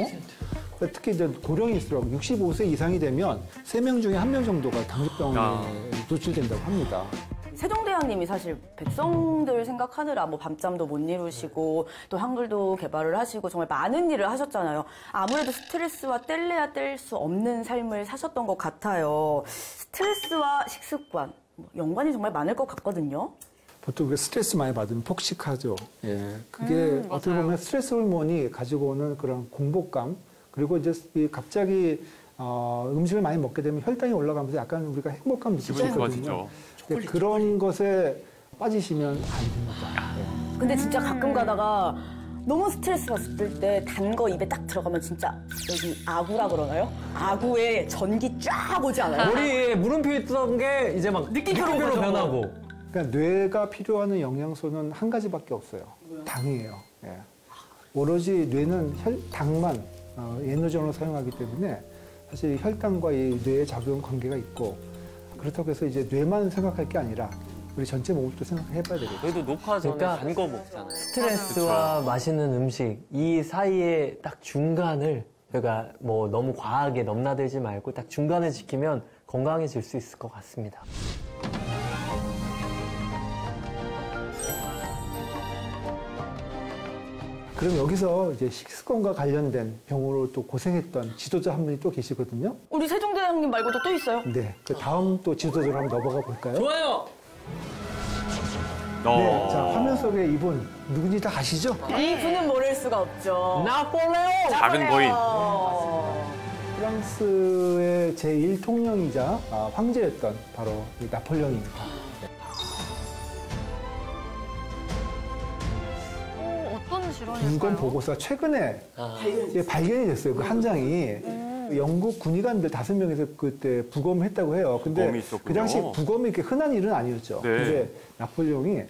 Speaker 13: 특히 이제 고령일수록 65세 이상이 되면 3명 중에 1명 정도가 당뇨병에 노출된다고 합니다.
Speaker 12: 세종대왕님이 사실 백성들 생각하느라 뭐 밤잠도 못 이루시고 또 한글도 개발을 하시고 정말 많은 일을 하셨잖아요. 아무래도 스트레스와 뗄래야 뗄 수 없는 삶을 사셨던 것 같아요. 스트레스와 식습관 연관이 정말 많을 것 같거든요.
Speaker 13: 보통 우리가 스트레스 많이 받으면 폭식하죠. 예. 그게 어떻게 보면 스트레스 호르몬이 가지고 오는 그런 공복감, 그리고 이제 갑자기 음식을 많이 먹게 되면 혈당이 올라가면서 약간 우리가 행복감 느낄 수 있거든요. 그런 것에 빠지시면 안 됩니다. 예.
Speaker 12: 근데 진짜 가끔 가다가 너무 스트레스 받을 때 단 거 입에 딱 들어가면 진짜 여기 아구라 그러나요? 아구에 전기 쫙 오지 않아요?
Speaker 4: 머리에 물음표 있던 게 이제 막 느낌표로 변하고.
Speaker 13: 그러니까 뇌가 필요하는 영양소는 한 가지밖에 없어요. 당이에요. 예. 오로지 뇌는 당만 에너지원으로 사용하기 때문에 사실 혈당과 이 뇌의 작용 관계가 있고 그렇다고 해서 이제 뇌만 생각할 게 아니라 우리 전체 몸을 또 생각해봐야 되겠죠.
Speaker 4: 그래도 녹화 전에 단 거 먹잖아요. 스트레스와 맛있는 음식 이 사이에 딱 중간을 저희가 뭐 너무 과하게 넘나들지 말고 딱 중간을 지키면 건강해질 수 있을 것 같습니다.
Speaker 13: 그럼 여기서 이제 식습관과 관련된 병으로 또 고생했던 지도자 한 분이 또 계시거든요.
Speaker 12: 우리 세종대왕님 말고도 또 있어요?
Speaker 13: 네. 그 다음 또 지도자로 한번 넘어가 볼까요?
Speaker 4: 좋아요.
Speaker 13: 네. 자, 화면 속에 이분 누군지 다 아시죠?
Speaker 12: 이분은 모를 수가 없죠.
Speaker 4: 나폴레옹!
Speaker 3: 작은 거인.
Speaker 13: 프랑스의 제1통령이자 황제였던 바로 이 나폴레옹입니다.
Speaker 1: 어떤 질환일까요?
Speaker 13: 부검 보고서 최근에 발견이 됐어요. 그 한 장이. 영국 군의관들 5명에서 그때 부검했다고 해요. 근데 그 당시 부검이 이렇게 흔한 일은 아니었죠.
Speaker 3: 네.
Speaker 13: 근데 나폴레옹이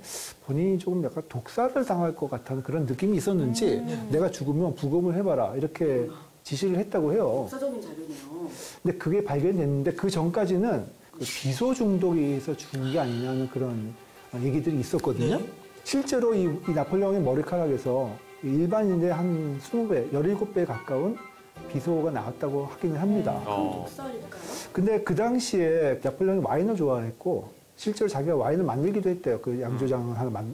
Speaker 13: 본인이 조금 약간 독사를 당할 것 같다는 그런 느낌이 있었는지 내가 죽으면 부검을 해봐라 이렇게 지시를 했다고 해요.
Speaker 12: 역사적인 자료네요.
Speaker 13: 근데 그게 발견됐는데 그 전까지는 그 비소 중독에 의해서 죽은 게 아니냐는 그런 얘기들이 있었거든요. 실제로 이 나폴레옹의 머리카락에서 일반인의 한 20배, 17배 가까운 비소가 나왔다고 하기는 합니다. 근데 그 당시에 나폴레옹이 와인을 좋아했고 실제로 자기가 와인을 만들기도 했대요. 그 양조장을 하나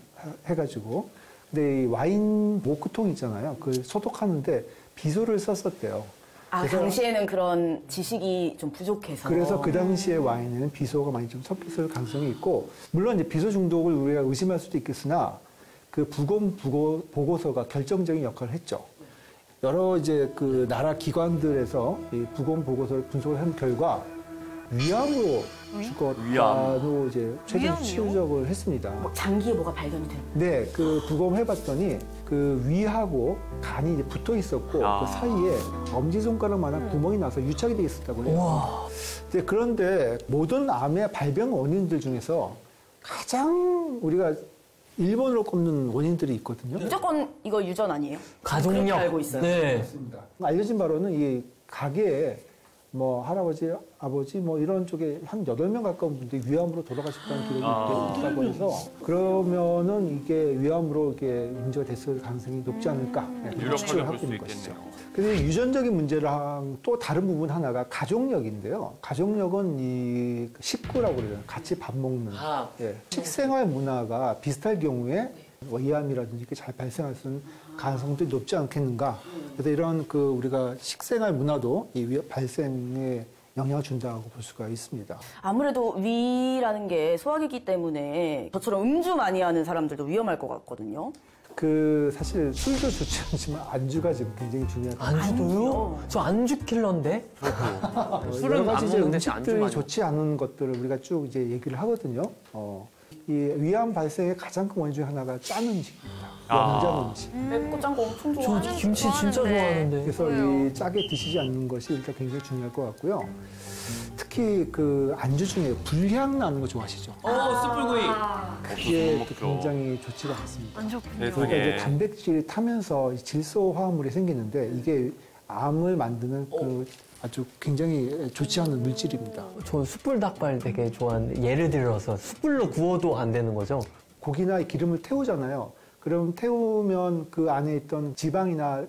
Speaker 13: 해가지고. 근데 이 와인 모크통 있잖아요. 그 소독하는데 비소를 썼었대요.
Speaker 12: 당시에는 그런 지식이 좀 부족해서.
Speaker 13: 그래서 그 당시에 와인에는 비소가 많이 좀 섞였을 가능성이 있고, 물론 이제 비소 중독을 우리가 의심할 수도 있겠으나, 그 부검 보고서가 결정적인 역할을 했죠. 여러 이제 그 나라 기관들에서 이 부검 보고서를 분석을 한 결과, 위암으로 죽었다고 이제 최종 치부적을 했습니다.
Speaker 12: 장기에 뭐가 발견이 돼요?
Speaker 13: 네, 그 부검해봤더니 그 위하고 간이 이제 붙어 있었고 그 사이에 엄지손가락만한 구멍이 나서 유착이 돼 있었다고 해요. 네, 그런데 모든 암의 발병 원인들 중에서 가장 우리가 1번으로 꼽는 원인들이 있거든요.
Speaker 12: 무조건 이거 유전 아니에요?
Speaker 4: 가족력.
Speaker 12: 알고 있어요.
Speaker 4: 네.
Speaker 13: 알려진 바로는 이 가게에 뭐 할아버지, 아버지 뭐 이런 쪽에 한 8명 가까운 분들이 위암으로 돌아가셨다는 기록이 있다고 해서 그러면은 이게 위암으로 이게 문제가 됐을 가능성이 높지 않을까 추측을 하고 있는 것이죠. 근데 유전적인 문제랑 또 다른 부분 하나가 가족력인데요. 가족력은 이 식구라고 그래요. 같이 밥 먹는 식생활 문화가 비슷할 경우에 위암이라든지 이렇게 잘 발생할 수 있는 가능성도 높지 않겠는가. 그래서 이런 그 우리가 식생활 문화도 이 발생에 영향을 준다고 볼 수가 있습니다.
Speaker 12: 아무래도 위라는 게 소화기이기 때문에 저처럼 음주 많이 하는 사람들도 위험할 것 같거든요.
Speaker 13: 사실 술도 좋지 않지만 안주가 지금 굉장히 중요하다.
Speaker 4: 안주도요? 저 안주 킬러인데? 술은
Speaker 13: 여러
Speaker 4: 안
Speaker 13: 가지 이제
Speaker 4: 먹는데 안주
Speaker 13: 음식들이
Speaker 4: 많이
Speaker 13: 좋지 않은 것들을 우리가 쭉 이제 얘기를 하거든요. 이 위암 발생의 가장 큰 원인 중에 하나가 짠 음식입니다. 연전 음식.
Speaker 12: 맵고 짠 거 엄청 좋아하는
Speaker 4: 김치 진짜 좋아하는데.
Speaker 13: 그래서 이 짜게 드시지 않는 것이 일단 굉장히 중요할 것 같고요. 특히 그 안주 중에 불향 나는 거 좋아하시죠?
Speaker 4: 숯불구이.
Speaker 13: 그게 또 굉장히 좋지가 않습니다.
Speaker 1: 안 좋군요.
Speaker 13: 그러니까 이제 단백질이 타면서 질소 화합물이 생기는데 이게 암을 만드는 그 아주 굉장히 좋지 않은 물질입니다.
Speaker 4: 저 숯불 닭발 되게 좋아하는데 예를 들어서 숯불로 구워도 안 되는 거죠?
Speaker 13: 고기나 기름을 태우잖아요. 그럼 태우면 그 안에 있던 지방이나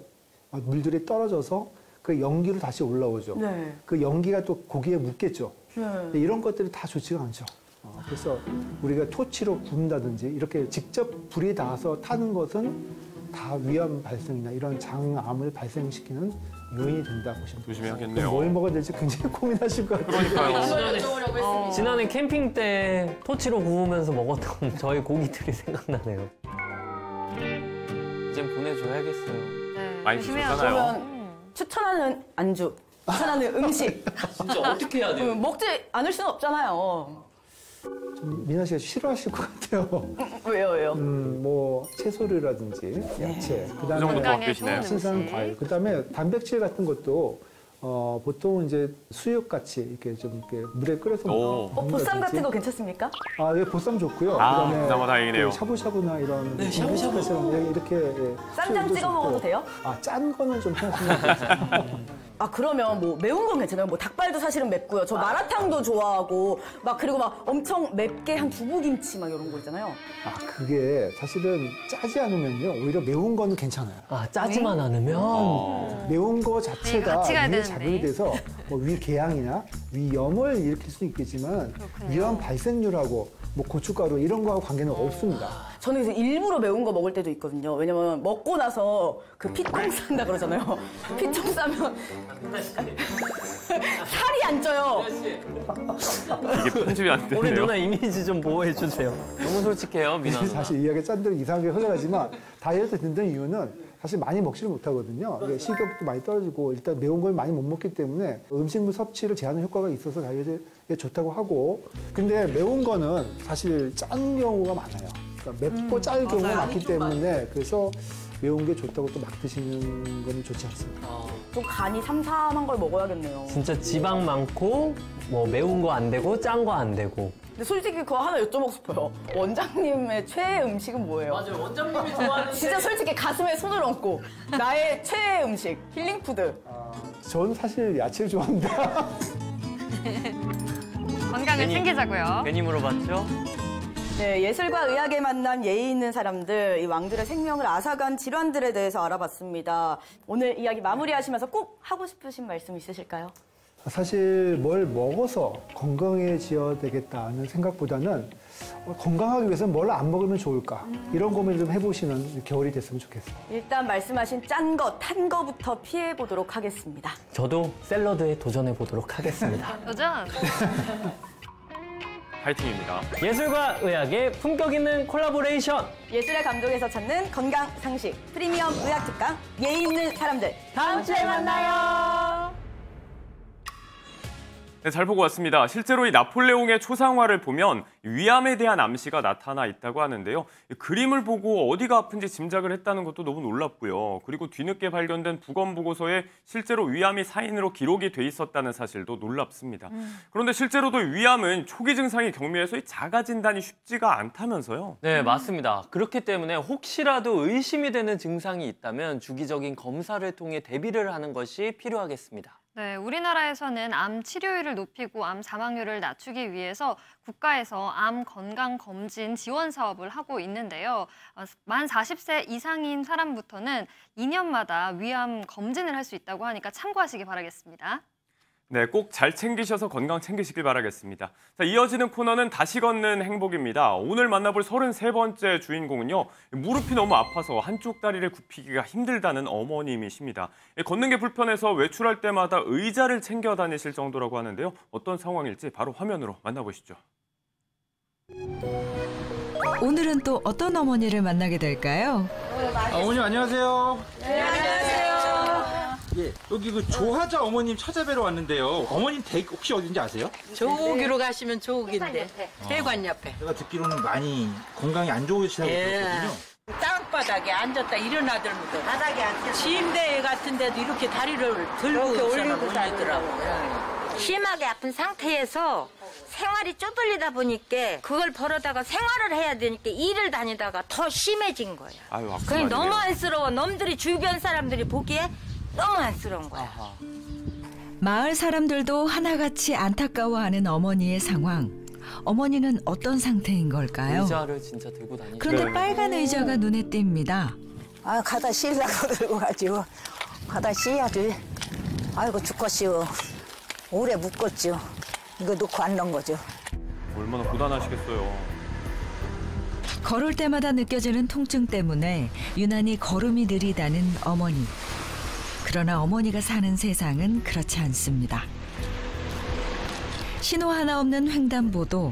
Speaker 13: 물들이 떨어져서 그 연기로 다시 올라오죠.
Speaker 12: 네.
Speaker 13: 그 연기가 또 고기에 묻겠죠.
Speaker 12: 네.
Speaker 13: 이런 것들이 다 좋지가 않죠. 그래서 우리가 토치로 구운다든지 이렇게 직접 불이 닿아서 타는 것은 다 위암 발생이나 이런 장암을 발생시키는 요인이 된다 보시면
Speaker 3: 조심해야겠네요.
Speaker 13: 뭘 먹어야 될지 굉장히 고민하실 것 같아요.
Speaker 3: 그러니까요.
Speaker 4: 지난해 캠핑 때 토치로 구우면서 먹었던 저희 고기들이 생각나네요. 이젠 보내줘야겠어요.
Speaker 1: 네,
Speaker 3: 많이
Speaker 1: 조심해야죠.
Speaker 3: 드셨잖아요.
Speaker 12: 추천하는 안주, 추천하는 음식.
Speaker 4: 진짜 어떻게 해야 돼요?
Speaker 12: 먹지 않을 수는 없잖아요.
Speaker 13: 좀 미나 씨가 싫어하실 것 같아요.
Speaker 12: 왜요?
Speaker 13: 뭐 채소류라든지 야채,
Speaker 3: 그 정도
Speaker 13: 그다음에
Speaker 3: 바뀌시네요.
Speaker 13: 신선 과일, 그다음에 단백질 같은 것도 보통 이제 수육같이 이렇게 좀 이렇게 물에 끓여서
Speaker 12: 보쌈 같은 거 괜찮습니까?
Speaker 13: 예, 보쌈 좋고요.
Speaker 3: 그나마 다행이네요.
Speaker 13: 그 샤브샤브나 이런
Speaker 4: 네, 샤브샤브.
Speaker 13: 이렇게
Speaker 12: 쌈장
Speaker 13: 수육도
Speaker 12: 찍어 먹어도
Speaker 13: 좋고.
Speaker 12: 돼요?
Speaker 13: 짠 거는 좀 피하시면 좋죠.
Speaker 12: 그러면 뭐 매운 건 괜찮아요. 뭐 닭발도 사실은 맵고요. 저 마라탕도 좋아하고 그리고 막 엄청 맵게 한 두부김치 막 이런 거 있잖아요.
Speaker 13: 그게 사실은 짜지 않으면요 오히려 매운 거는 괜찮아요.
Speaker 4: 짜지만 않으면?
Speaker 13: 매운 거
Speaker 1: 네,
Speaker 13: 자체가
Speaker 1: 같이 가야
Speaker 13: 위에
Speaker 1: 되는데.
Speaker 13: 자극이 돼서 뭐 위궤양이나 위염을 일으킬 수는 있겠지만 위암 발생률하고 뭐 고춧가루 이런 거하고 관계는 없습니다.
Speaker 12: 저는 그래서 일부러 매운 거 먹을 때도 있거든요. 왜냐면 먹고 나서 그 피통 싼다 그러잖아요. 피통 싸면 살이 안 쪄요.
Speaker 3: 이게 편집이 안
Speaker 4: 우리
Speaker 3: 되네요.
Speaker 4: 누나 이미지 좀 보호해 주세요. 너무 솔직해요, 미나 누나.
Speaker 13: 사실 이야기 짠 대로 이상하게 흘러가지만 다이어트 듣는 이유는 사실 많이 먹지를 못하거든요. 식욕도 많이 떨어지고 일단 매운 걸 많이 못 먹기 때문에 음식물 섭취를 제한하는 효과가 있어서 다이어트에 좋다고 하고 근데 매운 거는 사실 짠 경우가 많아요. 그러니까 맵고 짤 경우가 많기 때문에 그래서 매운 게 좋다고 또 막 드시는 건 좋지 않습니다.
Speaker 12: 좀 간이 삼삼한 걸 먹어야겠네요.
Speaker 4: 진짜 지방 많고 뭐 매운 거 안 되고 짠 거 안 되고.
Speaker 12: 근데 솔직히 그거 하나 여쭤보고 싶어요. 원장님의 최애 음식은 뭐예요?
Speaker 4: 맞아요. 원장님이 좋아하는
Speaker 12: 진짜 솔직히 가슴에 손을 얹고 나의 최애 음식 힐링푸드.
Speaker 13: 저는 사실 야채를 좋아합니다.
Speaker 1: 건강을 챙기자고요.
Speaker 4: 괜히 물어봤죠?
Speaker 12: 네, 예술과 의학에 만난 예의 있는 사람들, 이 왕들의 생명을 앗아간 질환들에 대해서 알아봤습니다. 오늘 이야기 마무리하시면서 꼭 하고 싶으신 말씀 있으실까요?
Speaker 13: 사실 뭘 먹어서 건강해져야 되겠다는 생각보다는 건강하기 위해서는 뭘 안 먹으면 좋을까 이런 고민을 좀 해보시는 겨울이 됐으면 좋겠어요.
Speaker 12: 일단 말씀하신 짠 거, 탄 거부터 피해보도록 하겠습니다.
Speaker 4: 저도 샐러드에 도전해 보도록 하겠습니다.
Speaker 1: 도전!
Speaker 3: 파이팅입니다.
Speaker 4: 예술과 의학의 품격 있는 콜라보레이션.
Speaker 12: 예술의 감독에서 찾는 건강 상식 프리미엄 의학 특강 예의 있는 사람들 다음 주에 만나요.
Speaker 3: 네, 잘 보고 왔습니다. 실제로 이 나폴레옹의 초상화를 보면 위암에 대한 암시가 나타나 있다고 하는데요. 그림을 보고 어디가 아픈지 짐작을 했다는 것도 너무 놀랍고요. 그리고 뒤늦게 발견된 부검 보고서에 실제로 위암이 사인으로 기록이 돼 있었다는 사실도 놀랍습니다. 그런데 실제로도 위암은 초기 증상이 경미해서 이 자가 진단이 쉽지가 않다면서요?
Speaker 4: 네, 맞습니다. 그렇기 때문에 혹시라도 의심이 되는 증상이 있다면 주기적인 검사를 통해 대비를 하는 것이 필요하겠습니다.
Speaker 1: 네, 우리나라에서는 암 치료율을 높이고 암 사망률을 낮추기 위해서 국가에서 암 건강 검진 지원 사업을 하고 있는데요. 만 40세 이상인 사람부터는 2년마다 위암 검진을 할 수 있다고 하니까 참고하시기 바라겠습니다.
Speaker 3: 네, 꼭 잘 챙기셔서 건강 챙기시길 바라겠습니다. 자, 이어지는 코너는 다시 걷는 행복입니다. 오늘 만나볼 33번째 주인공은요. 무릎이 너무 아파서 한쪽 다리를 굽히기가 힘들다는 어머님이십니다. 걷는 게 불편해서 외출할 때마다 의자를 챙겨 다니실 정도라고 하는데요. 어떤 상황일지 바로 화면으로 만나보시죠.
Speaker 14: 오늘은 또 어떤 어머니를 만나게 될까요?
Speaker 15: 어머님 안녕하세요. 네, 안녕하세요. 예, 여기 그 조하자 어머님 찾아뵈러 왔는데요. 어머님 댁 혹시 어딘지 아세요?
Speaker 16: 조기로 가시면 조기인데 대관 옆에.
Speaker 15: 제가 듣기로는 많이 건강이 안 좋으시다고 들었거든요.
Speaker 16: 땅바닥에 앉았다 일어나들면 바닥에 앉았다. 침대 같은 데도 이렇게 다리를 들고 올리고 다니더라고요.
Speaker 17: 심하게 아픈 상태에서 생활이 쪼들리다 보니까 그걸 벌어다가 생활을 해야 되니까 일을 다니다가 더 심해진 거야.
Speaker 3: 아유,
Speaker 17: 그게 너무 안쓰러워. 놈들이 주변 사람들이 보기에 너무 안쓰러운 거야.
Speaker 14: 마을 사람들도 하나같이 안타까워하는 어머니의 상황. 어머니는 어떤 상태인 걸까요?
Speaker 4: 의자를 진짜 들고 다니시죠.
Speaker 14: 그런데 빨간 의자가 눈에 띕니다.
Speaker 18: 아, 가다 씌려고 들고 가지고 가다 씌야지. 아이고 죽겠시오. 오래 묶었죠. 이거 놓고 안 넣은 거죠.
Speaker 3: 얼마나 고단하시겠어요.
Speaker 14: 걸을 때마다 느껴지는 통증 때문에 유난히 걸음이 느리다는 어머니. 그러나 어머니가 사는 세상은 그렇지 않습니다. 신호 하나 없는 횡단보도,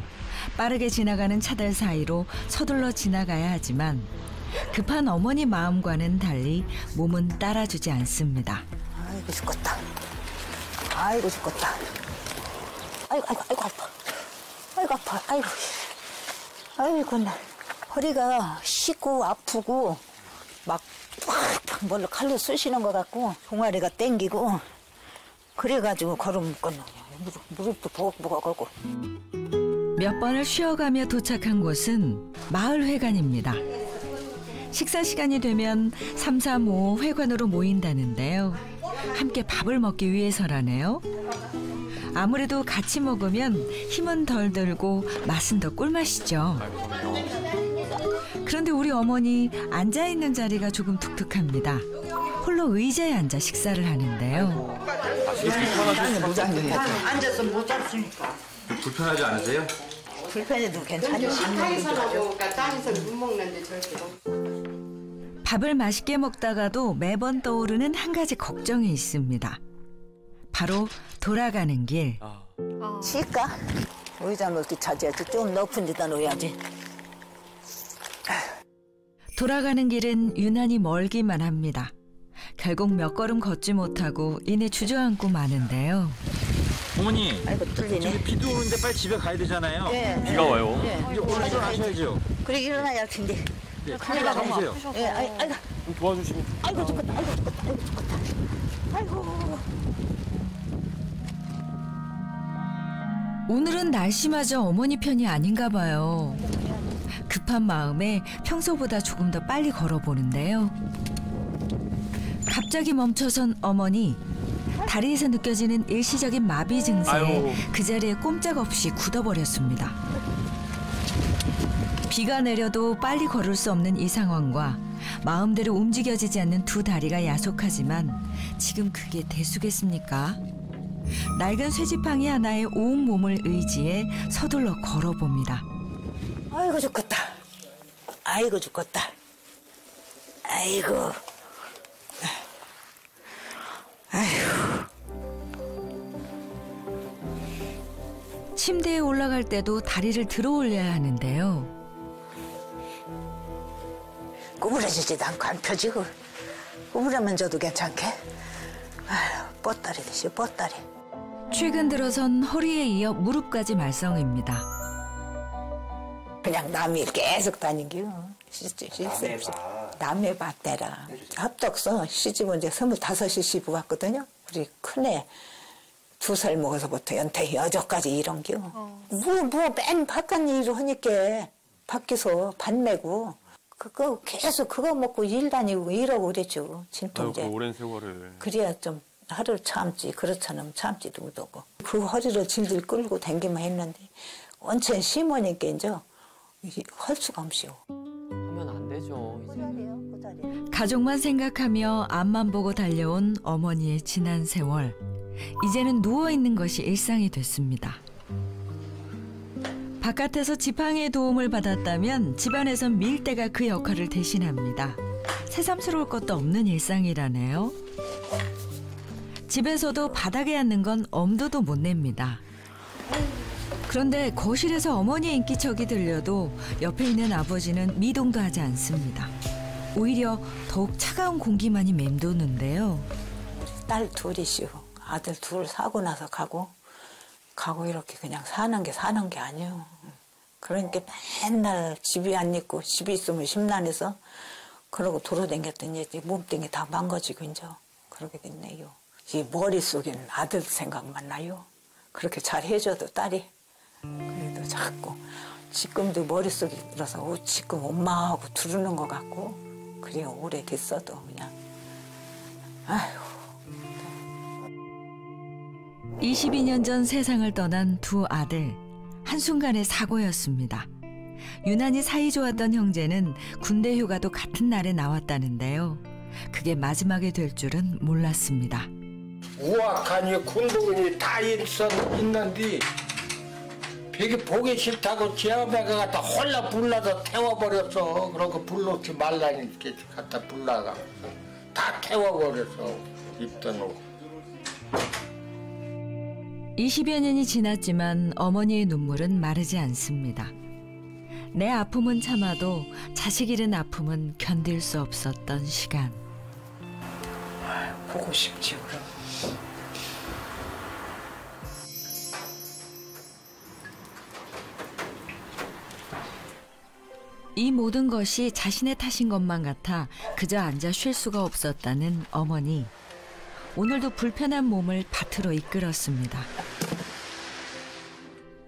Speaker 14: 빠르게 지나가는 차들 사이로 서둘러 지나가야 하지만 급한 어머니 마음과는 달리 몸은 따라주지 않습니다.
Speaker 18: 아이고 죽겠다. 아이고 죽겠다. 아이고 아파. 아이고 아파. 아이고 나 허리가 시고 아프고 막 뭘로 칼로 쑤시는 것 같고 종아리가 땡기고 그래가지고 걸음 묶었노. 무릎도 보걱보걱하고.
Speaker 14: 몇 번을 쉬어가며 도착한 곳은 마을회관입니다. 식사 시간이 되면 3, 4, 5 회관으로 모인다는데요. 함께 밥을 먹기 위해서라네요. 아무래도 같이 먹으면 힘은 덜 들고 맛은 더 꿀맛이죠. 그런데 우리 어머니 앉아있는 자리가 조금 독특합니다. 홀로 의자에 앉아 식사를 하는데요.
Speaker 18: 앉아서 못 잡수니까.
Speaker 15: 불편하지 않으세요?
Speaker 18: 불편해도 괜찮아요.
Speaker 16: 식탁에서 나오니까 땅에서 못 먹는데 절대.
Speaker 14: 밥을 맛있게 먹다가도 매번 떠오르는 한 가지 걱정이 있습니다. 바로 돌아가는 길.
Speaker 18: 쉴까? 의자 놓기 찾아야지. 좀 높은 데다 놓아야지.
Speaker 14: 돌아가는 길은 유난히 멀기만 합니다. 결국 몇 걸음 걷지 못하고 이내 주저앉고 마는데요.
Speaker 15: 어머니,
Speaker 18: 아이고 뚫리네.
Speaker 15: 지금 비도 오는데 빨리 집에 가야 되잖아요.
Speaker 18: 예.
Speaker 3: 비가 와요.
Speaker 18: 예.
Speaker 15: 이제 오늘 일어나셔야죠.
Speaker 18: 그래 일어나야 할 텐데.
Speaker 15: 예,
Speaker 18: 큰일
Speaker 15: 카메라
Speaker 18: 나네.
Speaker 15: 잡으세요.
Speaker 18: 예, 아이고.
Speaker 3: 좀 도와주시면.
Speaker 18: 아이고 죽겠다. 아이고.
Speaker 14: 오늘은 날씨마저 어머니 편이 아닌가 봐요. 급한 마음에 평소보다 조금 더 빨리 걸어보는데요. 갑자기 멈춰선 어머니. 다리에서 느껴지는 일시적인 마비 증세에 그 자리에 꼼짝없이 굳어버렸습니다. 비가 내려도 빨리 걸을 수 없는 이 상황과 마음대로 움직여지지 않는 두 다리가 야속하지만 지금 그게 대수겠습니까? 낡은 쇠지팡이 하나에 온 몸을 의지해 서둘러 걸어봅니다.
Speaker 18: 아이고 죽겠다. 아이고 죽겠다. 아이고. 아이고.
Speaker 14: 침대에 올라갈 때도 다리를 들어 올려야 하는데요.
Speaker 18: 구부러지지도 않고 안 펴지고 구부러면 줘도 괜찮게. 아휴, 뻗다리 드시오, 뻗다리.
Speaker 14: 최근 들어선 허리에 이어 무릎까지 말썽입니다.
Speaker 18: 그냥 남이 계속 다니기요. 남의 밭대라. 합덕서 시집은 이제 25이 시집 왔거든요. 우리 큰애 2살 먹어서부터 연태 여저까지 이런 겨. 맨 바깥 일을 하니까 밖에서 밭 메고 그거 계속 그거 먹고 일 다니고 이러고 그랬죠. 진통제.
Speaker 3: 아유, 그 오랜 세월을.
Speaker 18: 그래야 좀 하루를 참지. 그렇잖아 참지도 못하고. 그 허리를 질질 끌고 댕기만 했는데 원천 심으니까 이제 할 수가 없이요.
Speaker 4: 하면 안 되죠. 이제.
Speaker 14: 가족만 생각하며 앞만 보고 달려온 어머니의 지난 세월. 이제는 누워있는 것이 일상이 됐습니다. 바깥에서 지팡이의 도움을 받았다면 집안에선 밀대가 그 역할을 대신합니다. 새삼스러울 것도 없는 일상이라네요. 집에서도 바닥에 앉는 건 엄두도 못 냅니다. 그런데 거실에서 어머니의 인기척이 들려도 옆에 있는 아버지는 미동도 하지 않습니다. 오히려 더욱 차가운 공기만이 맴도는데요.
Speaker 18: 딸 둘이시오. 아들 둘 사고 나서 가고 이렇게 그냥 사는 게 아니에요. 그러니까 맨날 집이 안 있고 집이 있으면 심란해서 그러고 돌아다녔더니 이제 몸뚱이 다 망가지고 이제 그러게 됐네요. 이 머릿속에는 아들 생각만 나요. 그렇게 잘 해줘도 딸이. 그래도 자꾸 지금도 머릿속이라서 지금 엄마하고 두르는 것 같고 그래요. 오래됐어도 그냥. 아휴.
Speaker 14: 22년 전 세상을 떠난 두 아들. 한순간의 사고였습니다. 유난히 사이 좋았던 형제는 군대 휴가도 같은 날에 나왔다는데요. 그게 마지막이 될 줄은 몰랐습니다.
Speaker 19: 우악하니 군복이 다 있는데 되게 보기 싫다고 지하배가 갖다 홀라 불러서 태워버렸어. 그러고 불러지 말라니까 갖다 불러가 다 태워버렸어. 입던 옷.
Speaker 14: 20여 년이 지났지만 어머니의 눈물은 마르지 않습니다. 내 아픔은 참아도 자식 잃은 아픔은 견딜 수 없었던 시간.
Speaker 19: 보고 싶지 그럼.
Speaker 14: 이 모든 것이 자신의 탓인 것만 같아 그저 앉아 쉴 수가 없었다는 어머니. 오늘도 불편한 몸을 밭으로 이끌었습니다.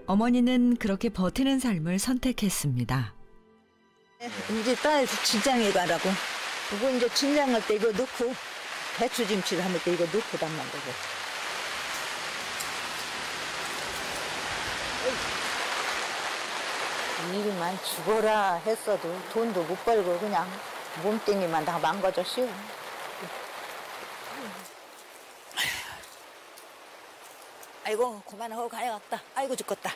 Speaker 14: 어머니는 그렇게 버티는 삶을 선택했습니다.
Speaker 20: 이제 딸 진장에 가라고. 이거 이제 진장할 때 이거 넣고 배추김치를 할 때 이거 넣고 담는 거고. 일만 죽어라 했어도 돈도 못 벌고 그냥 몸뚱이만 다 망가졌어요. 아이고 그만하고 가야겠다. 아이고 죽겠다.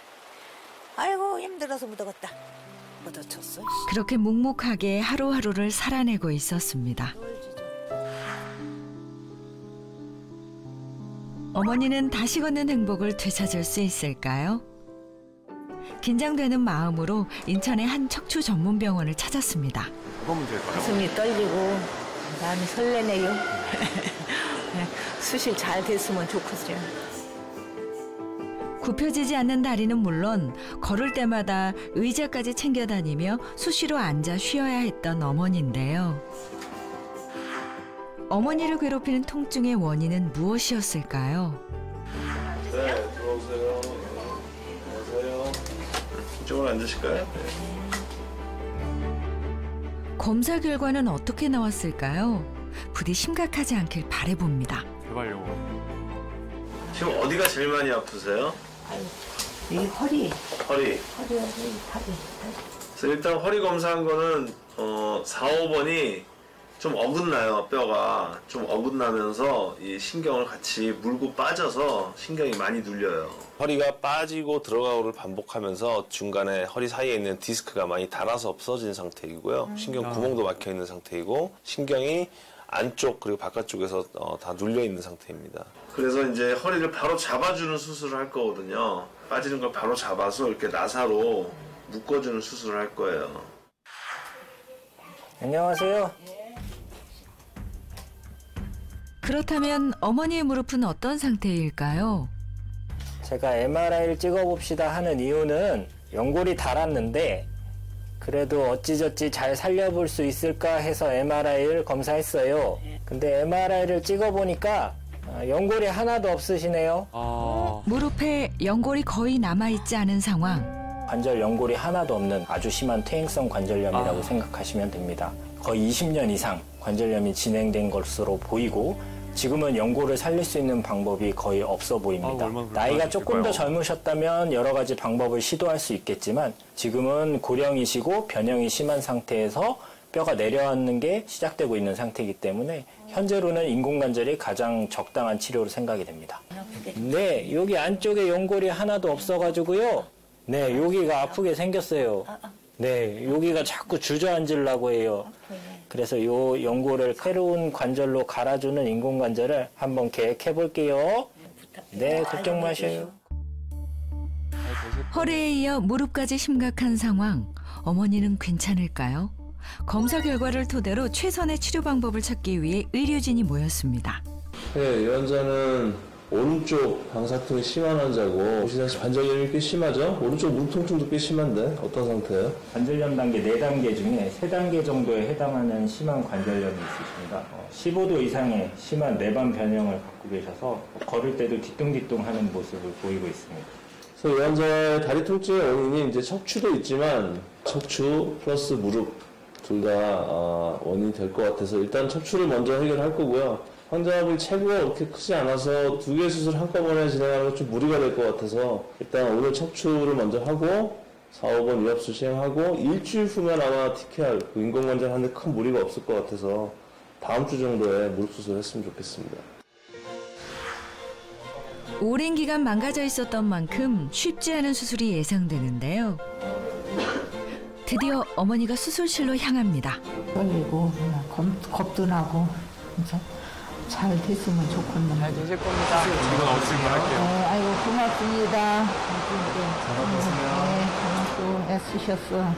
Speaker 20: 아이고 힘들어서 묻어갔다. 묻어쳤어.
Speaker 14: 그렇게 묵묵하게 하루하루를 살아내고 있었습니다. 어머니는 다시 걷는 행복을 되찾을 수 있을까요? 긴장되는 마음으로 인천의 한 척추 전문 병원을 찾았습니다.
Speaker 3: 뭐가 문제일까요?
Speaker 20: 가슴이 떨리고 마음이 설레네요. 수술 잘 됐으면 좋겠어요.
Speaker 14: 굽혀지지 않는 다리는 물론 걸을 때마다 의자까지 챙겨 다니며 수시로 앉아 쉬어야 했던 어머니인데요. 어머니를 괴롭히는 통증의 원인은 무엇이었을까요?
Speaker 21: 네, 들어오세요. 안녕하세요. 이쪽으로 앉으실까요? 네.
Speaker 14: 검사 결과는 어떻게 나왔을까요? 부디 심각하지 않길 바라봅니다.
Speaker 3: 제발요.
Speaker 21: 지금 어디가 제일 많이 아프세요?
Speaker 20: 이 허리.
Speaker 21: 허리.
Speaker 20: 다리.
Speaker 21: 그래서 일단 허리 검사한 거는 4, 5번이 좀 어긋나요. 뼈가 좀 어긋나면서 이 신경을 같이 물고 빠져서 신경이 많이 눌려요. 허리가 빠지고 들어가고를 반복하면서 중간에 허리 사이에 있는 디스크가 많이 닳아서 없어진 상태이고요. 신경 구멍도 막혀 있는 상태이고 신경이 안쪽 그리고 바깥쪽에서 다 눌려 있는 상태입니다. 그래서 이제 허리를 바로 잡아주는 수술을 할 거거든요. 빠지는 걸 바로 잡아서 이렇게 나사로 묶어주는 수술을 할 거예요.
Speaker 19: 안녕하세요.
Speaker 14: 그렇다면 어머니의 무릎은 어떤 상태일까요?
Speaker 19: 제가 MRI를 찍어봅시다 하는 이유는 연골이 닳았는데 그래도 어찌저찌 잘 살려볼 수 있을까 해서 MRI를 검사했어요. 근데 MRI를 찍어보니까 연골이 하나도 없으시네요.
Speaker 14: 무릎에 연골이 거의 남아있지 않은 상황.
Speaker 19: 관절 연골이 하나도 없는 아주 심한 퇴행성 관절염이라고 생각하시면 됩니다. 거의 20년 이상 관절염이 진행된 것으로 보이고 지금은 연골을 살릴 수 있는 방법이 거의 없어 보입니다. 나이가 조금 더 젊으셨다면 여러 가지 방법을 시도할 수 있겠지만 지금은 고령이시고 변형이 심한 상태에서 뼈가 내려앉는 게 시작되고 있는 상태이기 때문에 현재로는 인공관절이 가장 적당한 치료로 생각이 됩니다. 네, 여기 안쪽에 연골이 하나도 없어가지고요. 네, 여기가 아프게 생겼어요. 네, 여기가 자꾸 주저앉으려고 해요. 그래서 요 연골을 새로운 관절로 갈아주는 인공관절을 한번 계획해 볼게요. 네, 걱정 마셔요.
Speaker 14: 허리에 이어 무릎까지 심각한 상황. 어머니는 괜찮을까요? 검사 결과를 토대로 최선의 치료 방법을 찾기 위해 의료진이 모였습니다.
Speaker 21: 네, 이 환자는 오른쪽 방사통이 심한 환자고 보시다시피 관절염이 꽤 심하죠? 오른쪽 무릎 통증도 꽤 심한데 어떤 상태예요?
Speaker 19: 관절염 단계 4단계 중에 3단계 정도에 해당하는 심한 관절염이 있으십니다. 15도 이상의 심한 내반 변형을 갖고 계셔서 걸을 때도 뒤뚱뒤뚱 하는 모습을 보이고 있습니다.
Speaker 21: 그래서 이 환자의 다리 통증의 원인이 이제 척추도 있지만 척추 플러스 무릎 둘 다 원인이 될 것 같아서 일단 척추를 먼저 해결할 거고요. 환자분 체구가 그렇게 크지 않아서 2개 수술 한꺼번에 진행하는 건 좀 무리가 될 것 같아서 일단 오늘 척추를 먼저 하고 4, 5번 위압수 시행하고 일주일 후면 아마 TKR 인공관절 하는데 큰 무리가 없을 것 같아서 다음 주 정도에 무릎 수술을 했으면 좋겠습니다.
Speaker 14: 오랜 기간 망가져 있었던 만큼 쉽지 않은 수술이 예상되는데요. 드디어 어머니가 수술실로 향합니다.
Speaker 20: 떨리고 겁도 나고 진짜 잘 됐으면 좋겠네.
Speaker 4: 잘 되실 겁니다.
Speaker 3: 이건 없을 거 할게요.
Speaker 20: 네, 아이고 고맙습니다. 네, 애쓰셨어.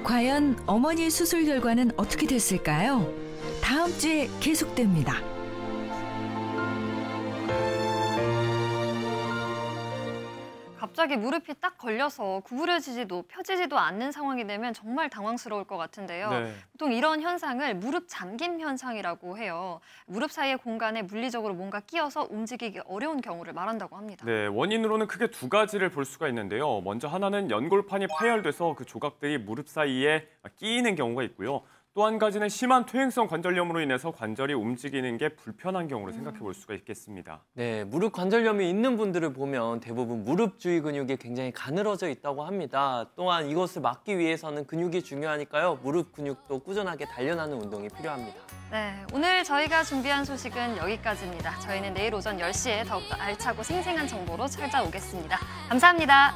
Speaker 14: 과연 어머니의 수술 결과는 어떻게 됐을까요? 다음 주에 계속됩니다.
Speaker 1: 갑자기 무릎이 딱 걸려서 구부려지지도 펴지지도 않는 상황이 되면 정말 당황스러울 것 같은데요.
Speaker 3: 네.
Speaker 1: 보통 이런 현상을 무릎 잠김 현상이라고 해요. 무릎 사이의 공간에 물리적으로 뭔가 끼어서 움직이기 어려운 경우를 말한다고 합니다.
Speaker 3: 네, 원인으로는 크게 2가지를 볼 수가 있는데요. 먼저 하나는 연골판이 파열돼서 그 조각들이 무릎 사이에 끼이는 경우가 있고요. 또 한 가지는 심한 퇴행성 관절염으로 인해서 관절이 움직이는 게 불편한 경우로 생각해 볼 수가 있겠습니다.
Speaker 4: 네, 무릎 관절염이 있는 분들을 보면 대부분 무릎 주위 근육이 굉장히 가늘어져 있다고 합니다. 또한 이것을 막기 위해서는 근육이 중요하니까요. 무릎 근육도 꾸준하게 단련하는 운동이 필요합니다.
Speaker 1: 네, 오늘 저희가 준비한 소식은 여기까지입니다. 저희는 내일 오전 10시에 더욱더 알차고 생생한 정보로 찾아오겠습니다. 감사합니다.